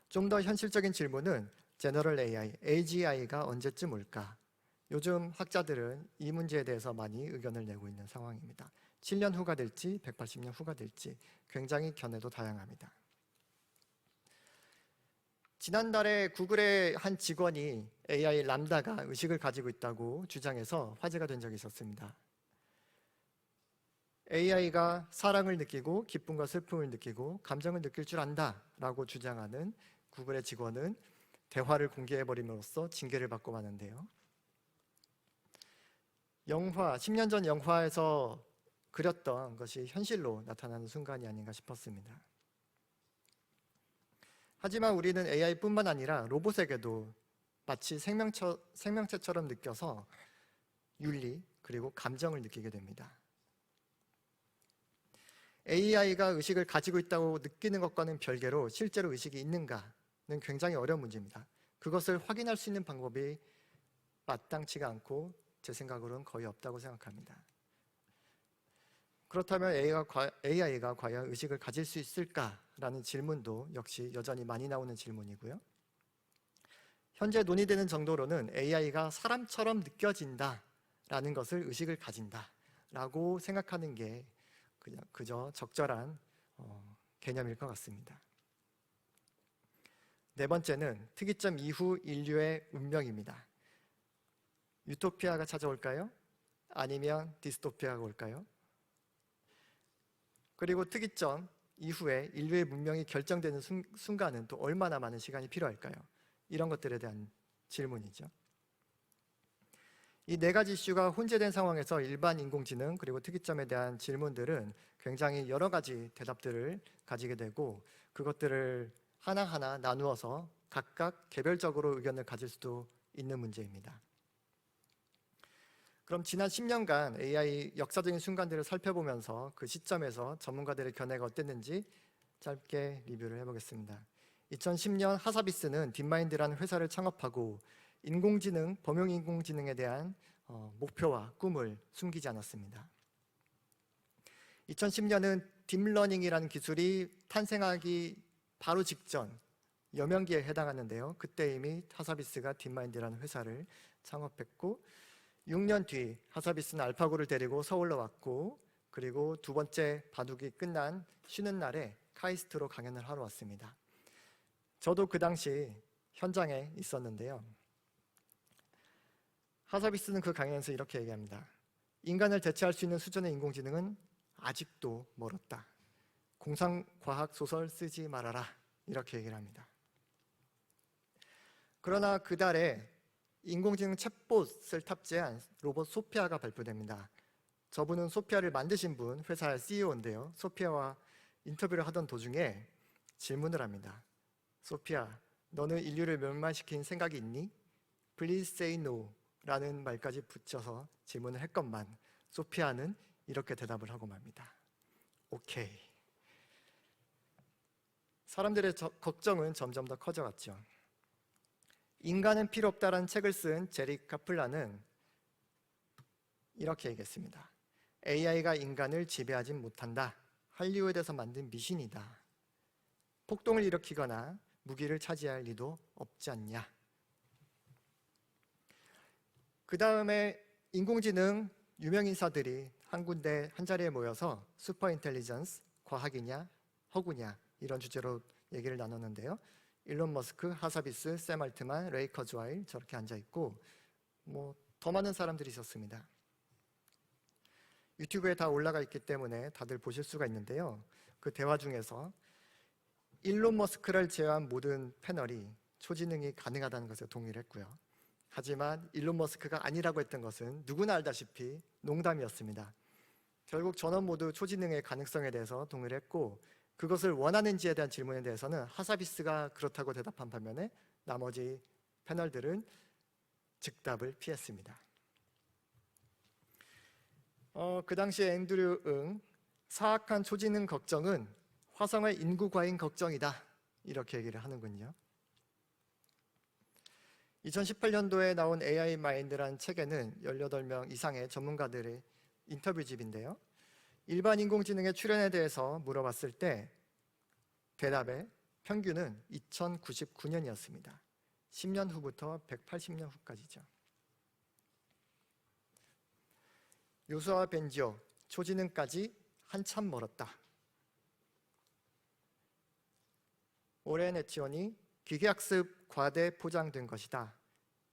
좀 더 현실적인 질문은 제너럴 AI, AGI가 언제쯤 올까? 요즘 학자들은 이 문제에 대해서 많이 의견을 내고 있는 상황입니다. 7년 후가 될지 180년 후가 될지 굉장히 견해도 다양합니다. 지난달에 구글의 한 직원이 AI 람다가 의식을 가지고 있다고 주장해서 화제가 된 적이 있었습니다. AI가 사랑을 느끼고 기쁨과 슬픔을 느끼고 감정을 느낄 줄 안다 라고 주장하는 구글의 직원은 대화를 공개해버림으로써 징계를 받고 마는데요. 10년 전 영화에서 그렸던 것이 현실로 나타나는 순간이 아닌가 싶었습니다. 하지만 우리는 AI뿐만 아니라 로봇에게도 마치 생명체처럼 느껴서 윤리 그리고 감정을 느끼게 됩니다. AI가 의식을 가지고 있다고 느끼는 것과는 별개로 실제로 의식이 있는가는 굉장히 어려운 문제입니다. 그것을 확인할 수 있는 방법이 마땅치가 않고 제 생각으로는 거의 없다고 생각합니다. 그렇다면 AI가 과연 의식을 가질 수 있을까라는 질문도 역시 여전히 많이 나오는 질문이고요. 현재 논의되는 정도로는 AI가 사람처럼 느껴진다라는 것을 의식을 가진다라고 생각하는 게 그저 적절한 개념일 것 같습니다. 네 번째는 특이점 이후 인류의 운명입니다. 유토피아가 찾아올까요? 아니면 디스토피아가 올까요? 그리고 특이점 이후에 인류의 문명이 결정되는 순간은 또 얼마나 많은 시간이 필요할까요? 이런 것들에 대한 질문이죠. 이 네 가지 이슈가 혼재된 상황에서 일반 인공지능 그리고 특이점에 대한 질문들은 굉장히 여러 가지 대답들을 가지게 되고 그것들을 하나하나 나누어서 각각 개별적으로 의견을 가질 수도 있는 문제입니다. 그럼 지난 10년간 AI 역사적인 순간들을 살펴보면서 그 시점에서 전문가들의 견해가 어땠는지 짧게 리뷰를 해보겠습니다. 2010년 하사비스는 딥마인드라는 회사를 창업하고 범용 인공지능에 대한 목표와 꿈을 숨기지 않았습니다. 2010년은 딥러닝이라는 기술이 탄생하기 바로 직전 여명기에 해당하는데요. 그때 이미 하사비스가 딥마인드라는 회사를 창업했고 6년 뒤 하사비스는 알파고를 데리고 서울로 왔고 그리고 두 번째 바둑이 끝난 쉬는 날에 카이스트로 강연을 하러 왔습니다. 저도 그 당시 현장에 있었는데요. 하사비스는 그 강연에서 이렇게 얘기합니다. 인간을 대체할 수 있는 수준의 인공지능은 아직도 멀었다. 공상과학 소설 쓰지 말아라. 이렇게 얘기를 합니다. 그러나 그달에 인공지능 챗봇을 탑재한 로봇 소피아가 발표됩니다. 저분은 소피아를 만드신 분, 회사 CEO인데요. 소피아와 인터뷰를 하던 도중에 질문을 합니다. 소피아, 너는 인류를 멸망시킨 생각이 있니? Please say no 라는 말까지 붙여서 질문을 했건만 소피아는 이렇게 대답을 하고 맙니다. 오케이. 사람들의 걱정은 점점 더 커져갔죠. 인간은 필요 없다라는 책을 쓴 제리 카플라는 이렇게 얘기했습니다. AI가 인간을 지배하진 못한다. 할리우드에서 만든 미신이다. 폭동을 일으키거나 무기를 차지할 리도 없지 않냐. 그 다음에 인공지능 유명 인사들이 한 자리에 모여서 슈퍼인텔리전스, 과학이냐, 허구냐 이런 주제로 얘기를 나눴는데요. 일론 머스크, 하사비스, 샘 알트만, 레이 커즈와일 저렇게 앉아있고 더 많은 사람들이 있었습니다. 유튜브에 다 올라가 있기 때문에 다들 보실 수가 있는데요. 그 대화 중에서 일론 머스크를 제외한 모든 패널이 초지능이 가능하다는 것에 동의를 했고요. 하지만 일론 머스크가 아니라고 했던 것은 누구나 알다시피 농담이었습니다. 결국 전원 모두 초지능의 가능성에 대해서 동의를 했고 그것을 원하는지에 대한 질문에 대해서는 하사비스가 그렇다고 대답한 반면에 나머지 패널들은 즉답을 피했습니다. 그 당시에 앤드류 응 사악한 초지능 걱정은 화성의 인구 과잉 걱정이다. 이렇게 얘기를 하는군요. 2018년도에 나온 AI 마인드라는 책에는 18명 이상의 전문가들의 인터뷰집인데요. 일반 인공지능의 출현에 대해서 물어봤을 때 대답의 평균은 2099년이었습니다. 10년 후부터 180년 후까지죠. 요소와 벤지오, 초지능까지 한참 멀었다. 오렌 에치온이 기계학습 과대 포장된 것이다.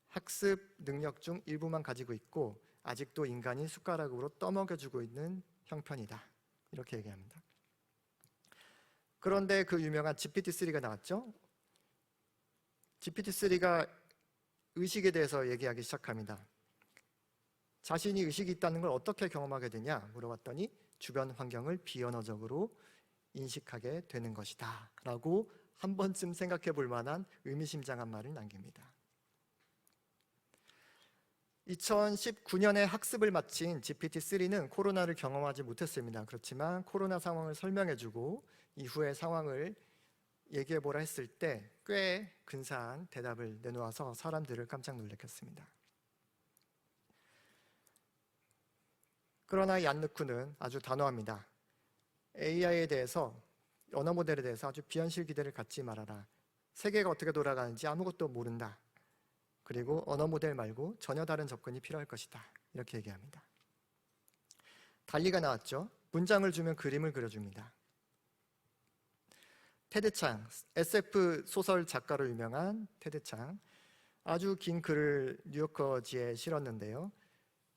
학습 능력 중 일부만 가지고 있고 아직도 인간이 숟가락으로 떠먹여주고 있는 형편이다. 이렇게 얘기합니다. 그런데 그 유명한 GPT-3가 나왔죠. GPT-3가 의식에 대해서 얘기하기 시작합니다. 자신이 의식이 있다는 걸 어떻게 경험하게 되냐 물어봤더니 주변 환경을 비언어적으로 인식하게 되는 것이다 라고 한 번쯤 생각해 볼 만한 의미심장한 말을 남깁니다. 2019년에 학습을 마친 GPT-3는 코로나를 경험하지 못했습니다. 그렇지만 코로나 상황을 설명해주고 이후의 상황을 얘기해보라 했을 때 꽤 근사한 대답을 내놓아서 사람들을 깜짝 놀랐습니다. 그러나 얀누쿠는 아주 단호합니다. AI에 대해서, 언어 모델에 대해서 아주 비현실 기대를 갖지 말아라. 세계가 어떻게 돌아가는지 아무것도 모른다. 그리고 언어 모델 말고 전혀 다른 접근이 필요할 것이다. 이렇게 얘기합니다. 달리가 나왔죠. 문장을 주면 그림을 그려줍니다. 테드 창, SF 소설 작가로 유명한 테드 창, 아주 긴 글을 뉴요커지에 실었는데요.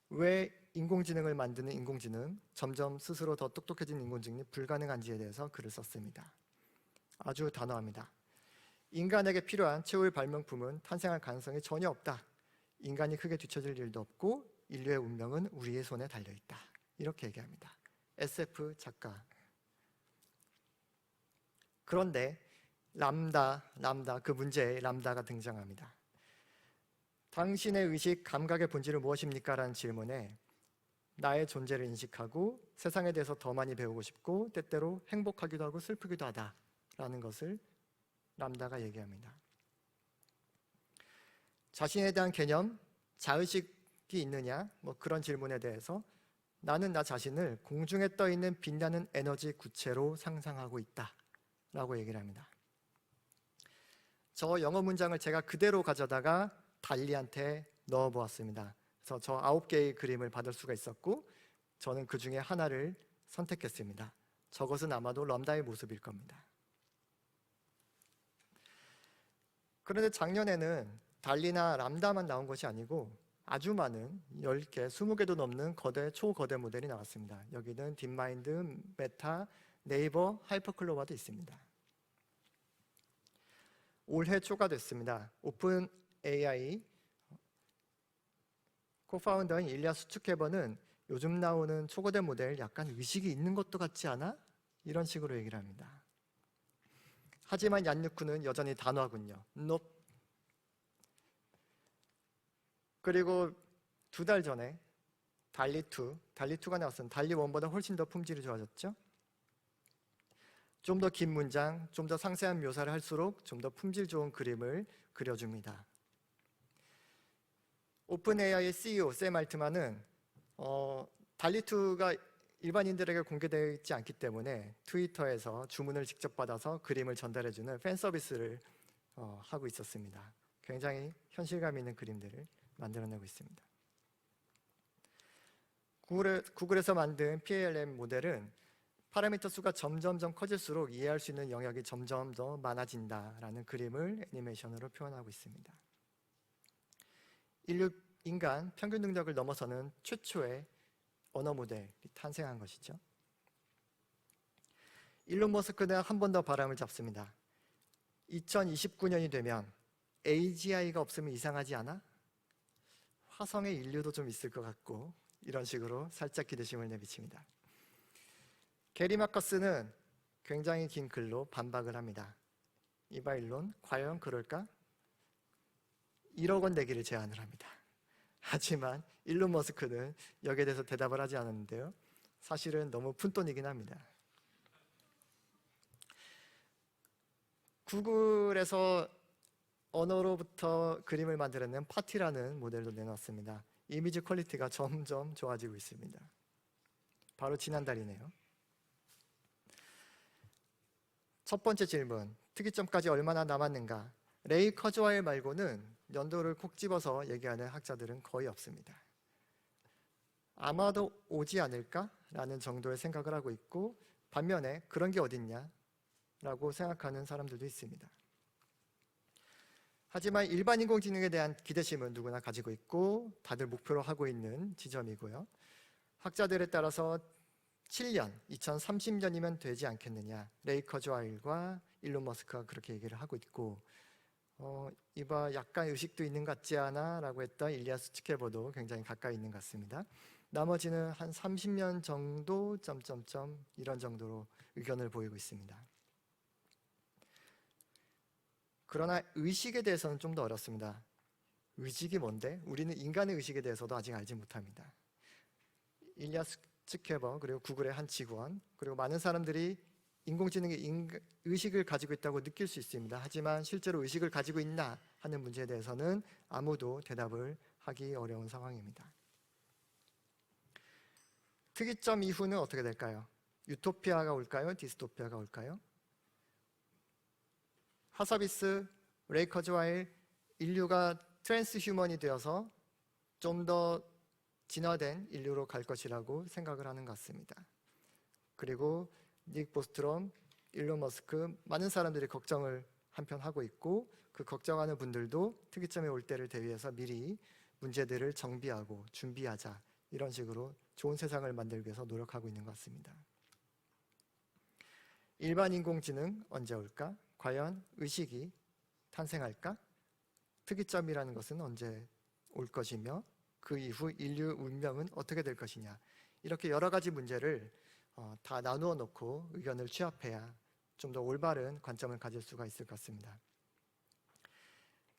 왜 인공지능을 만드는 인공지능, 점점 스스로 더 똑똑해진 인공지능이 불가능한지에 대해서 글을 썼습니다. 아주 단호합니다. 인간에게 필요한 최후의 발명품은 탄생할 가능성이 전혀 없다. 인간이 크게 뒤처질 일도 없고 인류의 운명은 우리의 손에 달려있다. 이렇게 얘기합니다. SF 작가. 그런데 람다, 그 문제에 람다가 등장합니다. 당신의 의식, 감각의 본질은 무엇입니까? 라는 질문에 나의 존재를 인식하고 세상에 대해서 더 많이 배우고 싶고 때때로 행복하기도 하고 슬프기도 하다 라는 것을 람다가 얘기합니다. 자신에 대한 개념, 자의식이 있느냐? 뭐 그런 질문에 대해서 나는 나 자신을 공중에 떠 있는 빛나는 에너지 구체로 상상하고 있다 라고 얘기를 합니다. 저 영어 문장을 제가 그대로 가져다가 달리한테 넣어 보았습니다. 그래서 저 9개의 그림을 받을 수가 있었고 저는 그 중에 하나를 선택했습니다. 저것은 아마도 람다의 모습일 겁니다. 그런데 작년에는 달리나 람다만 나온 것이 아니고 아주 많은 10개, 20개도 넘는 초거대 모델이 나왔습니다. 여기는 딥마인드, 메타, 네이버, 하이퍼클로바도 있습니다. 올해 초가 됐습니다. 오픈 AI 코파운더인 일리아 수츠케버는 요즘 나오는 초거대 모델 약간 의식이 있는 것도 같지 않아? 이런 식으로 얘기를 합니다. 하지만 얀누쿠는 여전히 단호하군요. Nope. 그리고 2달 전에 달리2가 나왔습니다. 달리1보다 훨씬 더 품질이 좋아졌죠? 좀 더 긴 문장, 좀 더 상세한 묘사를 할수록 좀 더 품질 좋은 그림을 그려줍니다. 오픈AI의 CEO 샘 알트만은 달리2가 일반인들에게 공개되어 있지 않기 때문에 트위터에서 주문을 직접 받아서 그림을 전달해주는 팬 서비스를 하고 있었습니다. 굉장히 현실감 있는 그림들을 만들어내고 있습니다. 구글에서 만든 PALM 모델은 파라미터 수가 점점 커질수록 이해할 수 있는 영역이 점점 더 많아진다라는 그림을 애니메이션으로 표현하고 있습니다. 인간 평균 능력을 넘어서는 최초의 언어 모델이 탄생한 것이죠. 일론 머스크는 한 번 더 바람을 잡습니다. 2029년이 되면 AGI가 없으면 이상하지 않아? 화성에 인류도 좀 있을 것 같고 이런 식으로 살짝 기대심을 내비칩니다. 게리 마커스는 굉장히 긴 글로 반박을 합니다. 이봐 일론, 과연 그럴까? 1억 원 내기를 제안을 합니다. 하지만 일론 머스크는 여기에 대해서 대답을 하지 않았는데요. 사실은 너무 푼돈이긴 합니다. 구글에서 언어로부터 그림을 만들어낸 파티라는 모델도 내놨습니다. 이미지 퀄리티가 점점 좋아지고 있습니다. 바로 지난달이네요. 첫 번째 질문, 특이점까지 얼마나 남았는가? 레이 커즈와일 말고는 연도를 콕 집어서 얘기하는 학자들은 거의 없습니다. 아마도 오지 않을까라는 정도의 생각을 하고 있고, 반면에 그런 게 어딨냐라고 생각하는 사람들도 있습니다. 하지만 일반 인공지능에 대한 기대심은 누구나 가지고 있고 다들 목표로 하고 있는 지점이고요. 학자들에 따라서 7년, 2030년이면 되지 않겠느냐. 레이 커즈와일과 일론 머스크가 그렇게 얘기를 하고 있고, 이봐 약간 의식도 있는 것 같지 않아? 라고 했던 일리아 수츠케버도 굉장히 가까이 있는 것 같습니다. 나머지는 한 30년 정도 점점점 이런 정도로 의견을 보이고 있습니다. 그러나 의식에 대해서는 좀 더 어렵습니다. 의식이 뭔데? 우리는 인간의 의식에 대해서도 아직 알지 못합니다. 일리아 수츠케버 그리고 구글의 한 직원 그리고 많은 사람들이 인공지능이 의식을 가지고 있다고 느낄 수 있습니다. 하지만 실제로 의식을 가지고 있나 하는 문제에 대해서는 아무도 대답을 하기 어려운 상황입니다. 특이점 이후는 어떻게 될까요? 유토피아가 올까요? 디스토피아가 올까요? 하서비스, 레이 커즈와일, 인류가 트랜스휴먼이 되어서 좀 더 진화된 인류로 갈 것이라고 생각을 하는 것 같습니다. 그리고 닉 보스트롬, 일론 머스크 많은 사람들이 걱정을 한편 하고 있고 그 걱정하는 분들도 특이점이 올 때를 대비해서 미리 문제들을 정비하고 준비하자 이런 식으로 좋은 세상을 만들기 위해서 노력하고 있는 것 같습니다. 일반 인공지능 언제 올까? 과연 의식이 탄생할까? 특이점이라는 것은 언제 올 것이며 그 이후 인류 운명은 어떻게 될 것이냐 이렇게 여러 가지 문제를 다 나누어 놓고 의견을 취합해야 좀 더 올바른 관점을 가질 수가 있을 것 같습니다.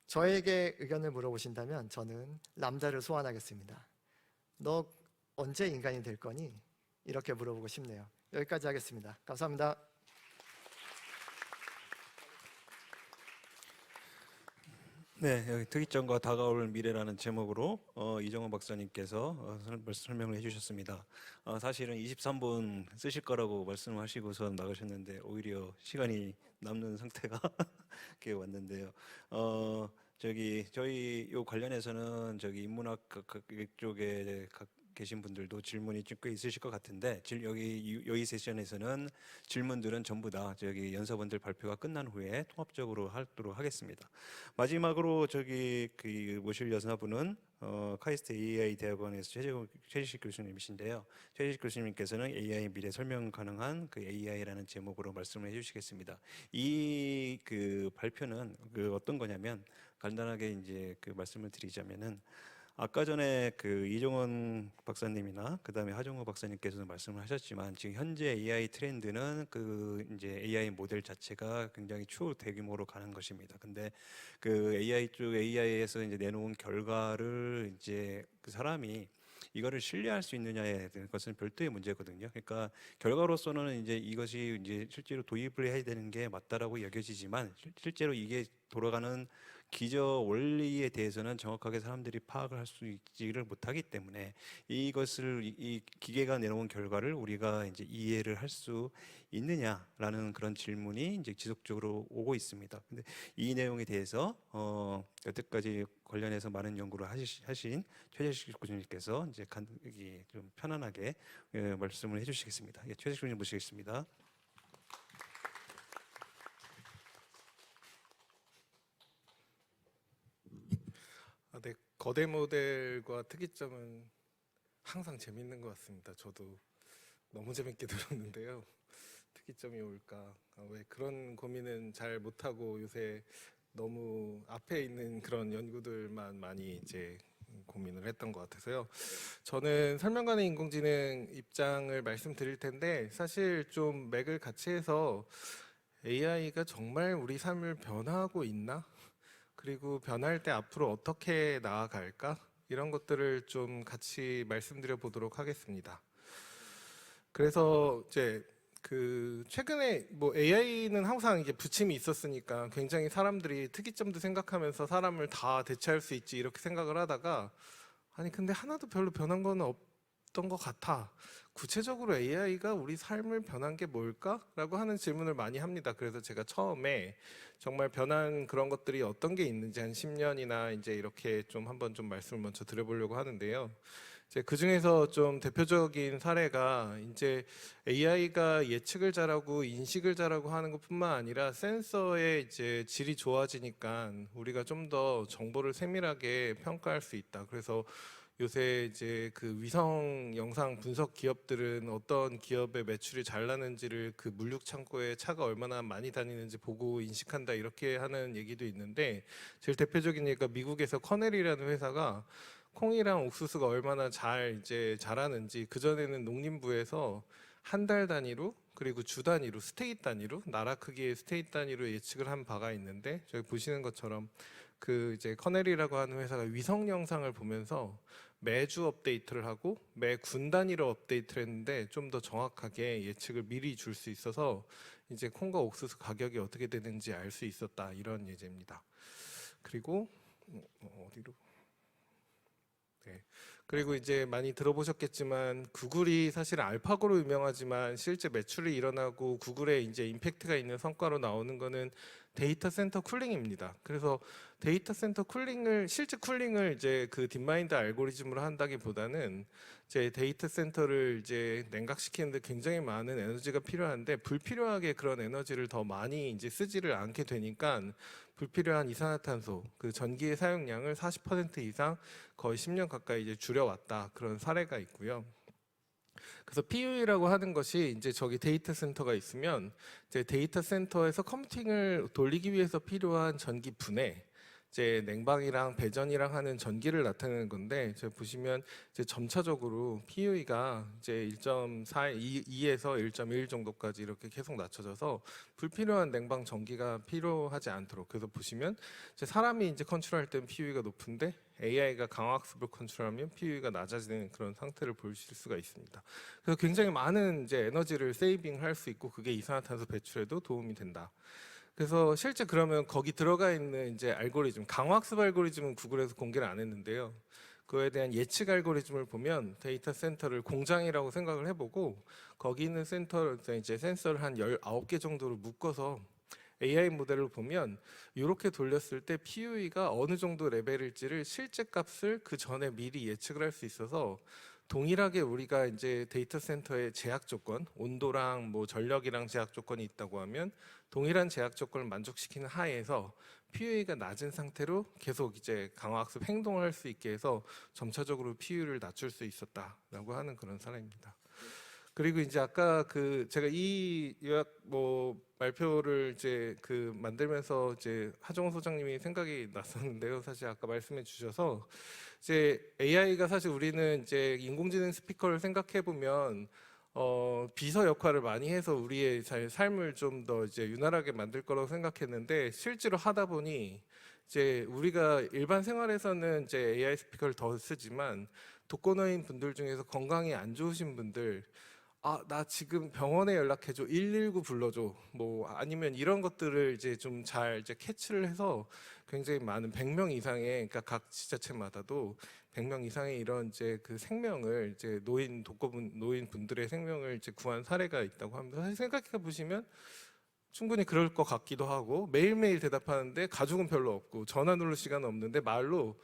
저에게 의견을 물어보신다면 저는 람다를 소환하겠습니다. 너 언제 인간이 될 거니? 이렇게 물어보고 싶네요. 여기까지 하겠습니다. 감사합니다. 네, 여기 특이점과 다가올 미래라는 제목으로 이정원 박사님께서 설명을 해주셨습니다. 사실은 23분 쓰실 거라고 말씀하시고서 나가셨는데 오히려 시간이 남는 상태가 이렇게 왔는데요. 저희 요 관련해서는 인문학 쪽에 계신 분들도 질문이 꽤 있으실 것 같은데 여기 세션에서는 질문들은 전부 다 연사분들 발표가 끝난 후에 통합적으로 하도록 하겠습니다. 마지막으로 모실 연사분은 카이스트 AI 대학원에서 최재식 교수님이신데요. 최재식 교수님께서는 AI 미래 설명 가능한 AI라는 제목으로 말씀을 해주시겠습니다. 이 발표는 어떤 거냐면 간단하게 이제 말씀을 드리자면은. 아까 전에 이종원 박사님이나 그다음에 하정우 박사님께서도 말씀을 하셨지만 지금 현재 AI 트렌드는 이제 AI 모델 자체가 굉장히 초대규모로 가는 것입니다. 근데 AI에서 이제 내놓은 결과를 이제 그 사람이 이거를 신뢰할 수 있느냐에 대한 것은 별도의 문제거든요. 그러니까 결과로서는 이제 이것이 이제 실제로 도입을 해야 되는 게 맞다라고 여겨지지만 실제로 이게 돌아가는 기저 원리에 대해서는 정확하게 사람들이 파악을 할 수 있지를 못하기 때문에 이것을 이 기계가 내놓은 결과를 우리가 이제 이해를 할 수 있느냐라는 그런 질문이 이제 지속적으로 오고 있습니다. 근데 이 내용에 대해서 여태까지 관련해서 많은 연구를 하신 최재식 교수님께서 이제 좀 편안하게 말씀을 해주시겠습니다. 최재식 교수님 모시겠습니다. 네, 거대 모델과 특이점은 항상 재밌는 것 같습니다. 저도 너무 재밌게 들었는데요. 특이점이 올까? 왜 그런 고민은 잘 못하고 요새 너무 앞에 있는 그런 연구들만 많이 이제 고민을 했던 것 같아서요. 저는 설명가능 인공지능 입장을 말씀드릴 텐데 사실 좀 맥을 같이 해서 AI가 정말 우리 삶을 변화하고 있나? 그리고 변할 때 앞으로 어떻게 나아갈까? 이런 것들을 좀 같이 말씀드려 보도록 하겠습니다. 그래서 이제 그 최근에 뭐 AI는 항상 이게 부침이 있었으니까 굉장히 사람들이 특이점도 생각하면서 사람을 다 대체할 수 있지 이렇게 생각을 하다가 아니 근데 하나도 별로 변한 건 없던 것 같아. 구체적으로 AI가 우리 삶을 변한 게 뭘까?라고 하는 질문을 많이 합니다. 그래서 제가 처음에 정말 변한 그런 것들이 어떤 게 있는지 한 10년이나 이제 이렇게 좀 한번 좀 말씀을 먼저 드려보려고 하는데요. 이제 그 중에서 좀 대표적인 사례가 이제 AI가 예측을 잘하고 인식을 잘하고 하는 것뿐만 아니라 센서의 이제 질이 좋아지니까 우리가 좀 더 정보를 세밀하게 평가할 수 있다. 그래서 요새 이제 그 위성 영상 분석 기업들은 어떤 기업의 매출이 잘 나는지를 그 물류 창고에 차가 얼마나 많이 다니는지 보고 인식한다 이렇게 하는 얘기도 있는데 제일 대표적인 예가 미국에서 커넬이라는 회사가 콩이랑 옥수수가 얼마나 잘 이제 자라는지 그 전에는 농림부에서 한 달 단위로 그리고 주 단위로 스테이트 단위로 나라 크기의 스테이트 단위로 예측을 한 바가 있는데 저기 보시는 것처럼 그 이제 커넬이라고 하는 회사가 위성 영상을 보면서 매주 업데이트를 하고 매 군 단위로 업데이트를 했는데 좀 더 정확하게 예측을 미리 줄 수 있어서 이제 콩과 옥수수 가격이 어떻게 되는지 알 수 있었다 이런 예제입니다. 그리고 어디로? 네. 그리고 이제 많이 들어보셨겠지만 구글이 사실 알파고로 유명하지만 실제 매출이 일어나고 구글에 이제 임팩트가 있는 성과로 나오는 거는 데이터 센터 쿨링입니다. 그래서 데이터 센터 쿨링을 실제 쿨링을 이제 그 딥마인드 알고리즘으로 한다기보다는 이제 데이터 센터를 이제 냉각시키는데 굉장히 많은 에너지가 필요한데 불필요하게 그런 에너지를 더 많이 이제 쓰지를 않게 되니까 불필요한 이산화탄소 그 전기의 사용량을 40% 이상 거의 10년 가까이 이제 줄여왔다 그런 사례가 있고요. 그래서 PUE라고 하는 것이 이제 저기 데이터 센터가 있으면 이제 데이터 센터에서 컴퓨팅을 돌리기 위해서 필요한 전기 분해 이제 냉방이랑 배전이랑 하는 전기를 나타내는 건데 제가 보시면 이제 점차적으로 PUE가 이제 1.42에서 1.1 정도까지 이렇게 계속 낮춰져서 불필요한 냉방 전기가 필요하지 않도록 그래서 보시면 이제 사람이 이제 컨트롤할 때는 PUE가 높은데 AI가 강화학습을 컨트롤하면 PUE가 낮아지는 그런 상태를 보실 수가 있습니다. 그래서 굉장히 많은 이제 에너지를 세이빙할 수 있고 그게 이산화탄소 배출에도 도움이 된다. 그래서 실제 그러면 거기 들어가 있는 이제 알고리즘, 강화학습 알고리즘은 구글에서 공개를 안 했는데요. 그거에 대한 예측 알고리즘을 보면 데이터 센터를 공장이라고 생각을 해보고 거기 있는 센터 이제 센서를 한 19개 정도로 묶어서 AI 모델을 보면 이렇게 돌렸을 때 PUE가 어느 정도 레벨일지를 실제 값을 그 전에 미리 예측을 할 수 있어서 동일하게 우리가 이제 데이터 센터의 제약 조건, 온도랑 뭐 전력이랑 제약 조건이 있다고 하면 동일한 제약 조건을 만족시키는 하에서 PUE가 낮은 상태로 계속 이제 강화학습 행동을 할 수 있게 해서 점차적으로 PUE를 낮출 수 있었다라고 하는 그런 사례입니다. 그리고 이제 아까 그 제가 이 요약 뭐 발표를 이제 그 만들면서 이제 하정우 소장님이 생각이 났었는데요. 사실 아까 말씀해 주셔서 이제 AI가 사실 우리는 이제 인공지능 스피커를 생각해 보면 비서 역할을 많이 해서 우리의 삶을 좀 더 이제 유난하게 만들 거라고 생각했는데 실제로 하다 보니 이제 우리가 일반 생활에서는 이제 AI 스피커를 더 쓰지만 독거노인 분들 중에서 건강이 안 좋으신 분들 나 지금 병원에 연락해줘, 119 불러줘, 뭐 아니면 이런 것들을 이제 좀 잘 이제 캐치를 해서 굉장히 많은 100명 이상의 그러니까 각 지자체마다도 100명 이상의 이런 이제 그 생명을 이제 노인 분들의 생명을 이제 구한 사례가 있다고 합니다. 사실 생각해 보시면 충분히 그럴 것 같기도 하고 매일매일 대답하는데 가족은 별로 없고 전화 누를 시간은 없는데 말로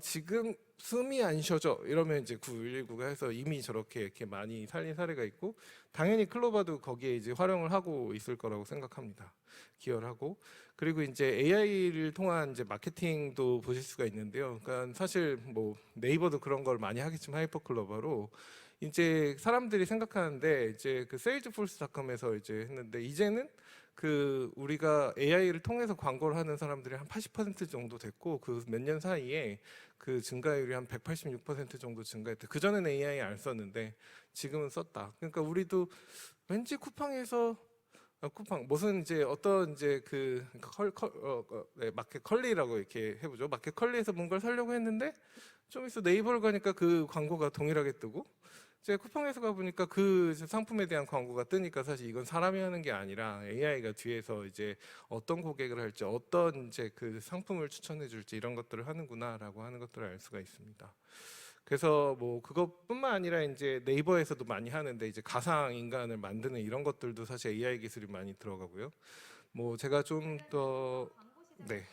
지금 숨이 안 쉬어져 이러면 이제 911가 해서 이미 저렇게 이렇게 많이 살린 사례가 있고 당연히 클로바도 거기에 이제 활용을 하고 있을 거라고 생각합니다. 기여를 하고 그리고 이제 AI를 통한 이제 마케팅도 보실 수가 있는데요. 그러니까 사실 뭐 네이버도 그런 걸 많이 하겠지만 하이퍼클로바로 이제 사람들이 생각하는데 이제 그 세일즈포스닷컴에서 이제 했는데 이제는 그 우리가 AI를 통해서 광고를 하는 사람들이 한 80% 정도 됐고 그 몇 년 사이에 그 증가율이 한 186% 정도 증가했대. 그 전에는 AI 안 썼는데 지금은 썼다. 그러니까 우리도 왠지 쿠팡에서 쿠팡 무슨 이제 어떤 이제 그 마켓 컬리라고 이렇게 해보죠. 마켓 컬리에서 뭔가를 사려고 했는데 좀 있어 네이버를 가니까 그 광고가 동일하게 뜨고 이제 쿠팡에서 가보니까 그 상품에 대한 광고가 뜨니까 사실 이건 사람이 하는 게 아니라 AI가 뒤에서 이제 어떤 고객을 할지, 어떤 이제 그 상품을 추천해 줄지 이런 것들을 하는구나라고 하는 것들을 알 수가 있습니다. 그래서 뭐 그것뿐만 아니라 이제 네이버에서도 많이 하는데 이제 가상 인간을 만드는 이런 것들도 사실 AI 기술이 많이 들어가고요. 뭐 제가 좀 더 네,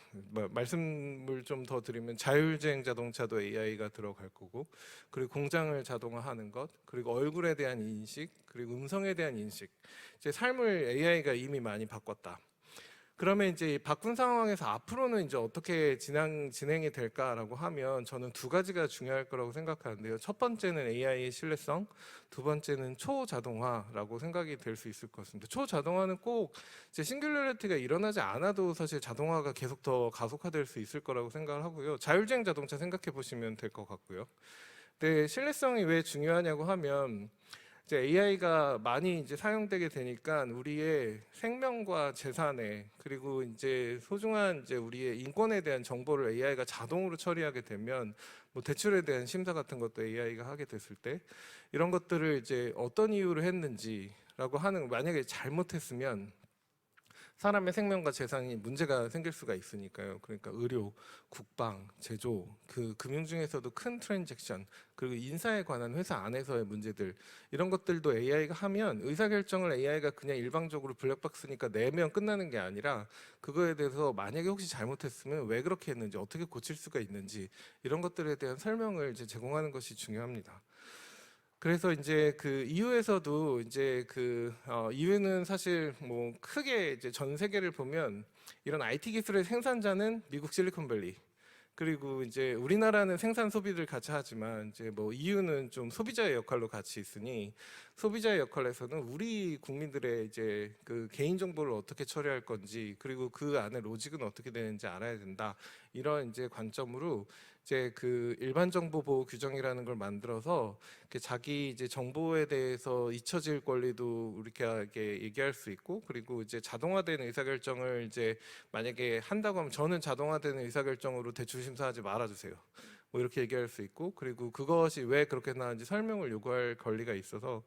말씀을 좀 더 드리면 자율주행 자동차도 AI가 들어갈 거고, 그리고 공장을 자동화하는 것, 그리고 얼굴에 대한 인식, 그리고 음성에 대한 인식, 이제 삶을 AI가 이미 많이 바꿨다. 그러면 이제 바꾼 상황에서 앞으로는 이제 어떻게 진행이 될까라고 하면 저는 두 가지가 중요할 거라고 생각하는데요. 첫 번째는 AI의 신뢰성, 두 번째는 초자동화라고 생각이 될 수 있을 것 같습니다. 초자동화는 꼭 이제 싱귤러리티가 일어나지 않아도 사실 자동화가 계속 더 가속화될 수 있을 거라고 생각을 하고요. 자율주행 자동차 생각해 보시면 될 것 같고요. 근데 신뢰성이 왜 중요하냐고 하면 이제 AI가 많이 이제 사용되게 되니까 우리의 생명과 재산에, 그리고 이제 소중한 이제 우리의 인권에 대한 정보를 AI가 자동으로 처리하게 되면, 뭐 대출에 대한 심사 같은 것도 AI가 하게 됐을 때 이런 것들을 이제 어떤 이유로 했는지라고 하는, 만약에 잘못했으면 사람의 생명과 재산이 문제가 생길 수가 있으니까요. 그러니까 의료, 국방, 제조, 그 금융 중에서도 큰 트랜잭션, 그리고 인사에 관한 회사 안에서의 문제들, 이런 것들도 AI가 하면 의사결정을 AI가 그냥 일방적으로 블랙박스니까 내면 끝나는 게 아니라 그거에 대해서 만약에 혹시 잘못했으면 왜 그렇게 했는지, 어떻게 고칠 수가 있는지, 이런 것들에 대한 설명을 이제 제공하는 것이 중요합니다. 그래서 이제 그 EU에서도 이제 그 EU는 사실 뭐 크게 이제 전 세계를 보면 이런 IT 기술의 생산자는 미국 실리콘밸리, 그리고 이제 우리나라는 생산 소비를 같이 하지만 이제 뭐 EU는 좀 소비자의 역할로 같이 있으니, 소비자의 역할에서는 우리 국민들의 이제 그 개인 정보를 어떻게 처리할 건지, 그리고 그 안에 로직은 어떻게 되는지 알아야 된다, 이런 이제 관점으로 이제 그 일반 정보 보호 규정이라는 걸 만들어서 자기 이제 정보에 대해서 잊혀질 권리도 이렇게 얘기할 수 있고, 그리고 이제 자동화된 의사결정을 이제 만약에 한다고 하면 저는 자동화된 의사결정으로 대출 심사하지 말아주세요, 뭐 이렇게 얘기할 수 있고, 그리고 그것이 왜 그렇게 나는지 설명을 요구할 권리가 있어서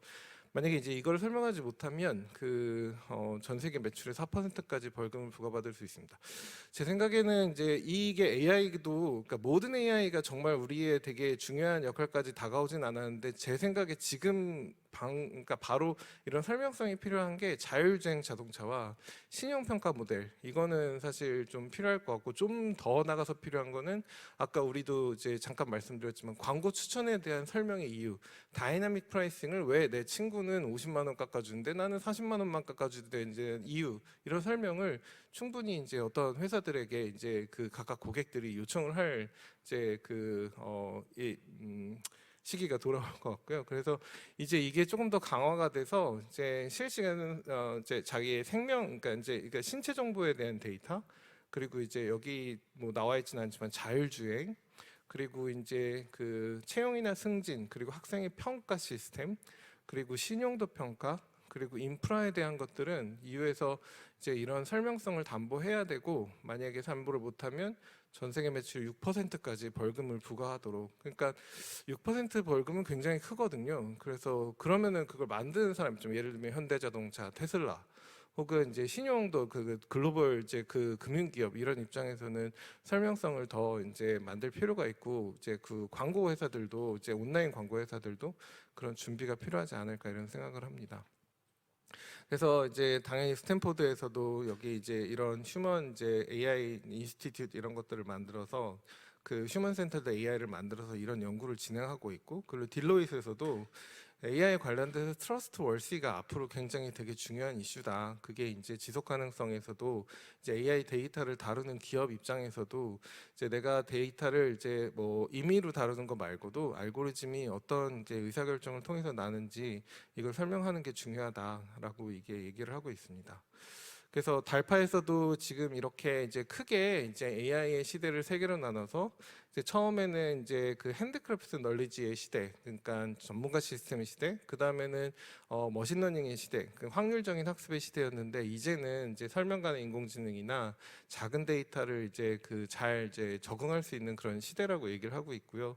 만약에 이제 이걸 설명하지 못하면 그 전 세계 매출의 4%까지 벌금을 부과받을 수 있습니다. 제 생각에는 이제 이게 AI도, 그러니까 모든 AI가 정말 우리의 되게 중요한 역할까지 다가오진 않았는데, 제 생각에 지금 그러니까 바로 이런 설명성이 필요한 게 자율주행 자동차와 신용평가 모델, 이거는 사실 좀 필요할 것 같고, 좀 더 나가서 필요한 거는 아까 우리도 이제 잠깐 말씀드렸지만 광고 추천에 대한 설명의 이유, 다이나믹 프라이싱을 왜 내 친구는 50만 원 깎아주는데 나는 40만 원만 깎아주는데 이제 이유, 이런 설명을 충분히 이제 어떤 회사들에게 이제 그 각각 고객들이 요청을 할 이제 시기가 돌아올 것 같고요. 그래서 이제 이게 조금 더 강화가 돼서 이제 실시간 이제 자기의 생명, 그러니까 신체 정보에 대한 데이터, 그리고 이제 여기 뭐 나와 있지는 않지만 자율주행, 그리고 이제 그 채용이나 승진, 그리고 학생의 평가 시스템, 그리고 신용도 평가, 그리고 인프라에 대한 것들은 EU에서 이제 이런 설명성을 담보해야 되고, 만약에 담보를 못하면 전 세계 매출 6%까지 벌금을 부과하도록. 그러니까 6% 벌금은 굉장히 크거든요. 그래서 그러면은 그걸 만드는 사람, 좀 예를 들면 현대자동차, 테슬라, 혹은 이제 신용도 그 글로벌 이제 그 금융기업, 이런 입장에서는 설명성을 더 이제 만들 필요가 있고, 이제 그 광고 회사들도, 이제 온라인 광고 회사들도 그런 준비가 필요하지 않을까, 이런 생각을 합니다. 그래서 이제 당연히 스탠포드에서도 여기 이제 이런 휴먼 이제 AI 인스티튜트 이런 것들을 만들어서 그 휴먼 센터드 AI를 만들어서 이런 연구를 진행하고 있고, 그리고 딜로이트에서도 AI 관련돼서 트러스트 월시가 앞으로 굉장히 되게 중요한 이슈다. 그게 이제 지속 가능성에서도 이제 AI 데이터를 다루는 기업 입장에서도 이제 내가 데이터를 이제 뭐 임의로 다루는 거 말고도 알고리즘이 어떤 이제 의사결정을 통해서 나는지 이걸 설명하는 게 중요하다라고 이게 얘기를 하고 있습니다. 그래서 달파에서도 지금 이렇게 이제 크게 이제 AI의 시대를 세 개로 나눠서 이제 처음에는 이제 그 핸드크래프트 널리지의 시대, 그러니까 전문가 시스템의 시대, 그 다음에는 머신러닝의 시대, 그 확률적인 학습의 시대였는데, 이제는 이제 설명 가능 인공지능이나 작은 데이터를 이제 그 잘 이제 적응할 수 있는 그런 시대라고 얘기를 하고 있고요.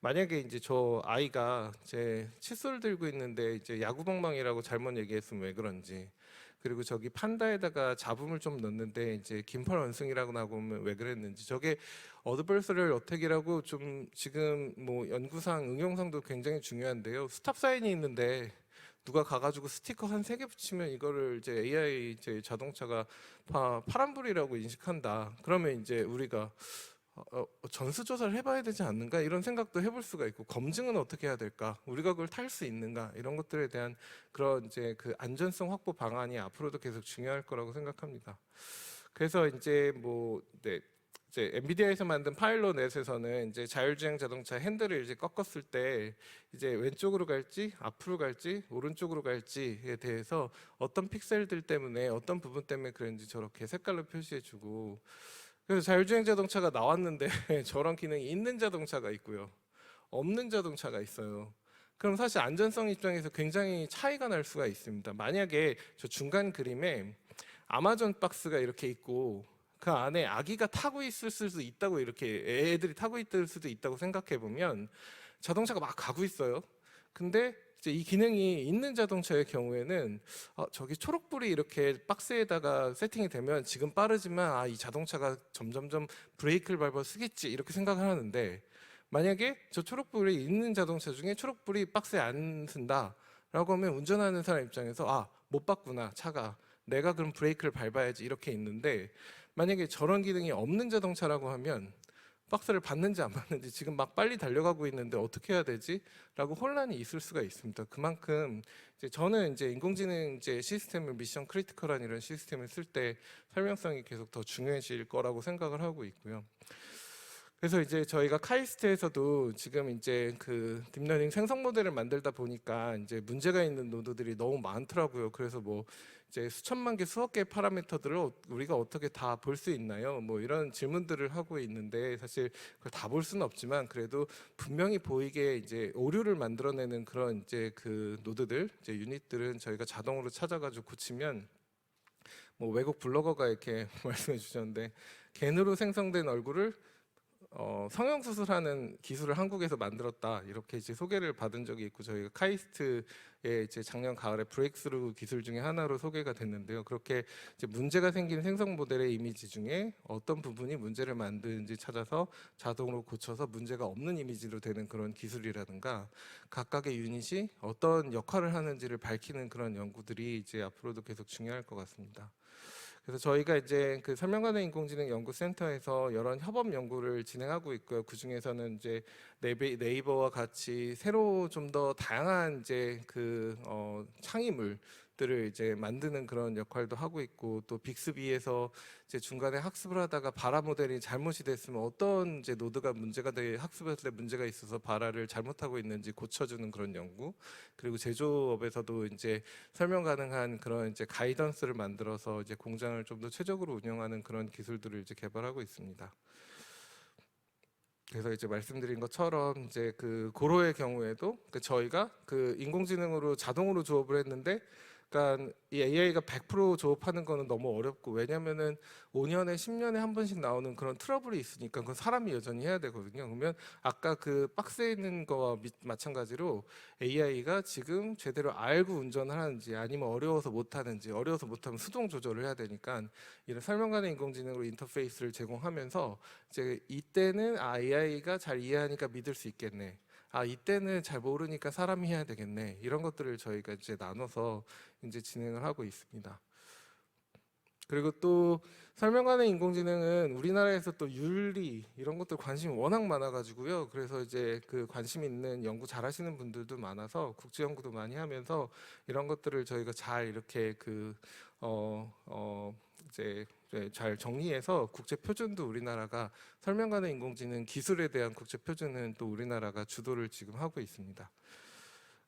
만약에 이제 저 아이가 제 칫솔 들고 있는데 이제 야구방망이라고 잘못 얘기했으면 왜 그런지, 그리고 저기 판다에다가 잡음을 좀 넣는데 이제 긴팔 원숭이라고 나오면 왜 그랬는지, 저게 어드버서럴 어택이라고 좀 지금 뭐 연구상 응용상도 굉장히 중요한데요. 스탑 사인이 있는데 누가 가가지고 스티커 한 3개 붙이면 이거를 이제 AI 이제 자동차가 파란불이라고 인식한다. 그러면 이제 우리가 전수조사를 해봐야 되지 않는가, 이런 생각도 해볼 수가 있고, 검증은 어떻게 해야 될까, 우리가 그걸 탈 수 있는가, 이런 것들에 대한 그런 이제 그 안전성 확보 방안이 앞으로도 계속 중요할 거라고 생각합니다. 그래서 이제 이제 엔비디아에서 만든 파일럿넷에서는 이제 자율주행 자동차 핸들을 이제 꺾었을 때 이제 왼쪽으로 갈지 앞으로 갈지 오른쪽으로 갈지에 대해서 어떤 픽셀들 때문에 어떤 부분 때문에 그런지 저렇게 색깔로 표시해주고, 그래서 자율주행 자동차가 나왔는데 저런 기능이 있는 자동차가 있고요, 없는 자동차가 있어요. 그럼 사실 안전성 입장에서 굉장히 차이가 날 수가 있습니다. 만약에 저 중간 그림에 아마존 박스가 이렇게 있고 그 안에 아기가 타고 있을 수도 있다고, 이렇게 애들이 타고 있을 수도 있다고 생각해 보면 자동차가 막 가고 있어요. 근데 이제 이 기능이 있는 자동차의 경우에는 저기 초록불이 이렇게 박스에다가 세팅이 되면 지금 빠르지만 이 자동차가 점점점 브레이크를 밟아 쓰겠지, 이렇게 생각을 하는데, 만약에 저 초록불이 있는 자동차 중에 초록불이 박스에 안 쓴다라고 하면 운전하는 사람 입장에서 못 봤구나, 차가, 내가 그럼 브레이크를 밟아야지, 이렇게 있는데, 만약에 저런 기능이 없는 자동차라고 하면 박스를 받는지 안 받는지, 지금 막 빨리 달려가고 있는데 어떻게 해야 되지? 라고 혼란이 있을 수가 있습니다. 그만큼 이제 저는 이제 인공지능 이제 시스템을 미션 크리티컬한 이런 시스템을 쓸 때 설명성이 계속 더 중요해질 거라고 생각을 하고 있고요. 그래서 이제 저희가 카이스트에서도 지금 이제 그 딥러닝 생성 모델을 만들다 보니까 이제 문제가 있는 노드들이 너무 많더라고요. 그래서 뭐 이제 수천만 개, 수억 개의 파라미터들을 우리가 어떻게 다 볼 수 있나요? 뭐 이런 질문들을 하고 있는데, 사실 그걸 다 볼 수는 없지만 그래도 분명히 보이게 이제 오류를 만들어내는 그런 이제 그 노드들, 이제 유닛들은 저희가 자동으로 찾아가지고 고치면, 뭐 외국 블로거가 이렇게 말씀해 주셨는데, 겐으로 생성된 얼굴을 성형수술하는 기술을 한국에서 만들었다, 이렇게 이제 소개를 받은 적이 있고, 저희가 카이스트에 이제 작년 가을에 브레이크스루 기술 중에 하나로 소개가 됐는데요. 그렇게 이제 문제가 생긴 생성 모델의 이미지 중에 어떤 부분이 문제를 만드는지 찾아서 자동으로 고쳐서 문제가 없는 이미지로 되는 그런 기술이라든가, 각각의 유닛이 어떤 역할을 하는지를 밝히는 그런 연구들이 이제 앞으로도 계속 중요할 것 같습니다. 그래서 저희가 이제 그 설명가능 인공지능 연구센터에서 여러 협업 연구를 진행하고 있고요. 그 중에서는 이제 네이버와 같이 새로 좀 더 다양한 이제 그 창의물들을 이제 만드는 그런 역할도 하고 있고, 또 빅스비에서 이제 중간에 학습을 하다가 바라 모델이 잘못이 됐으면 어떤 이제 노드가 문제가 학습했을 때 문제가 있어서 바라를 잘못하고 있는지 고쳐주는 그런 연구, 그리고 제조업에서도 이제 설명 가능한 그런 이제 가이던스를 만들어서 이제 공장을 좀 더 최적으로 운영하는 그런 기술들을 이제 개발하고 있습니다. 그래서 이제 말씀드린 것처럼 이제 그 고로의 경우에도 저희가 그 인공지능으로 자동으로 조업을 했는데, 그러니까 이 AI가 100% 조업하는 거는 너무 어렵고, 왜냐면은 5년에 10년에 한 번씩 나오는 그런 트러블이 있으니까 그건 사람이 여전히 해야 되거든요. 그러면 아까 그 박스에 있는 거와 마찬가지로 AI가 지금 제대로 알고 운전을 하는지, 아니면 어려워서 못 하는지, 어려워서 못하면 수동 조절을 해야 되니까 이런 설명 가능 인공지능으로 인터페이스를 제공하면서 이제 이때는 AI가 잘 이해하니까 믿을 수 있겠네, 이때는 잘 모르니까 사람이 해야 되겠네, 이런 것들을 저희가 이제 나눠서 이제 진행을 하고 있습니다. 그리고 또 설명 가능 인공지능은 우리나라에서 또 윤리 이런 것들 관심이 워낙 많아가지고요. 그래서 이제 그 관심 있는 연구 잘하시는 분들도 많아서 국제 연구도 많이 하면서 이런 것들을 저희가 잘 이렇게 이제 잘 정리해서 국제 표준도 우리나라가 설명 가능 인공지능 기술에 대한 국제 표준은 또 우리나라가 주도를 지금 하고 있습니다.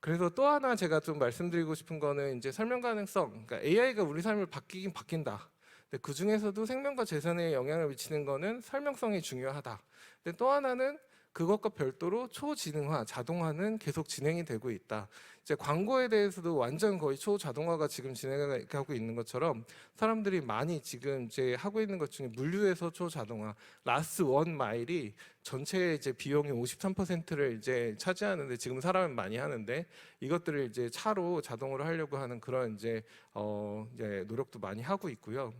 그래서 또 하나 제가 좀 말씀드리고 싶은 거는 이제 설명 가능성, 그러니까 AI가 우리 삶을 바뀌긴 바뀐다. 근데 그 중에서도 생명과 재산에 영향을 미치는 거는 설명성이 중요하다. 근데 또 하나는 그것과 별도로 초지능화, 자동화는 계속 진행이 되고 있다. 이제 광고에 대해서도 완전 거의 초자동화가 지금 진행하고 있는 것처럼 사람들이 많이 지금 이제 하고 있는 것 중에 물류에서 초자동화, 라스트 원 마일이 전체 이제 비용의 53%를 이제 차지하는데 지금 사람은 많이 하는데 이것들을 이제 차로 자동으로 하려고 하는 그런 이제 노력도 많이 하고 있고요.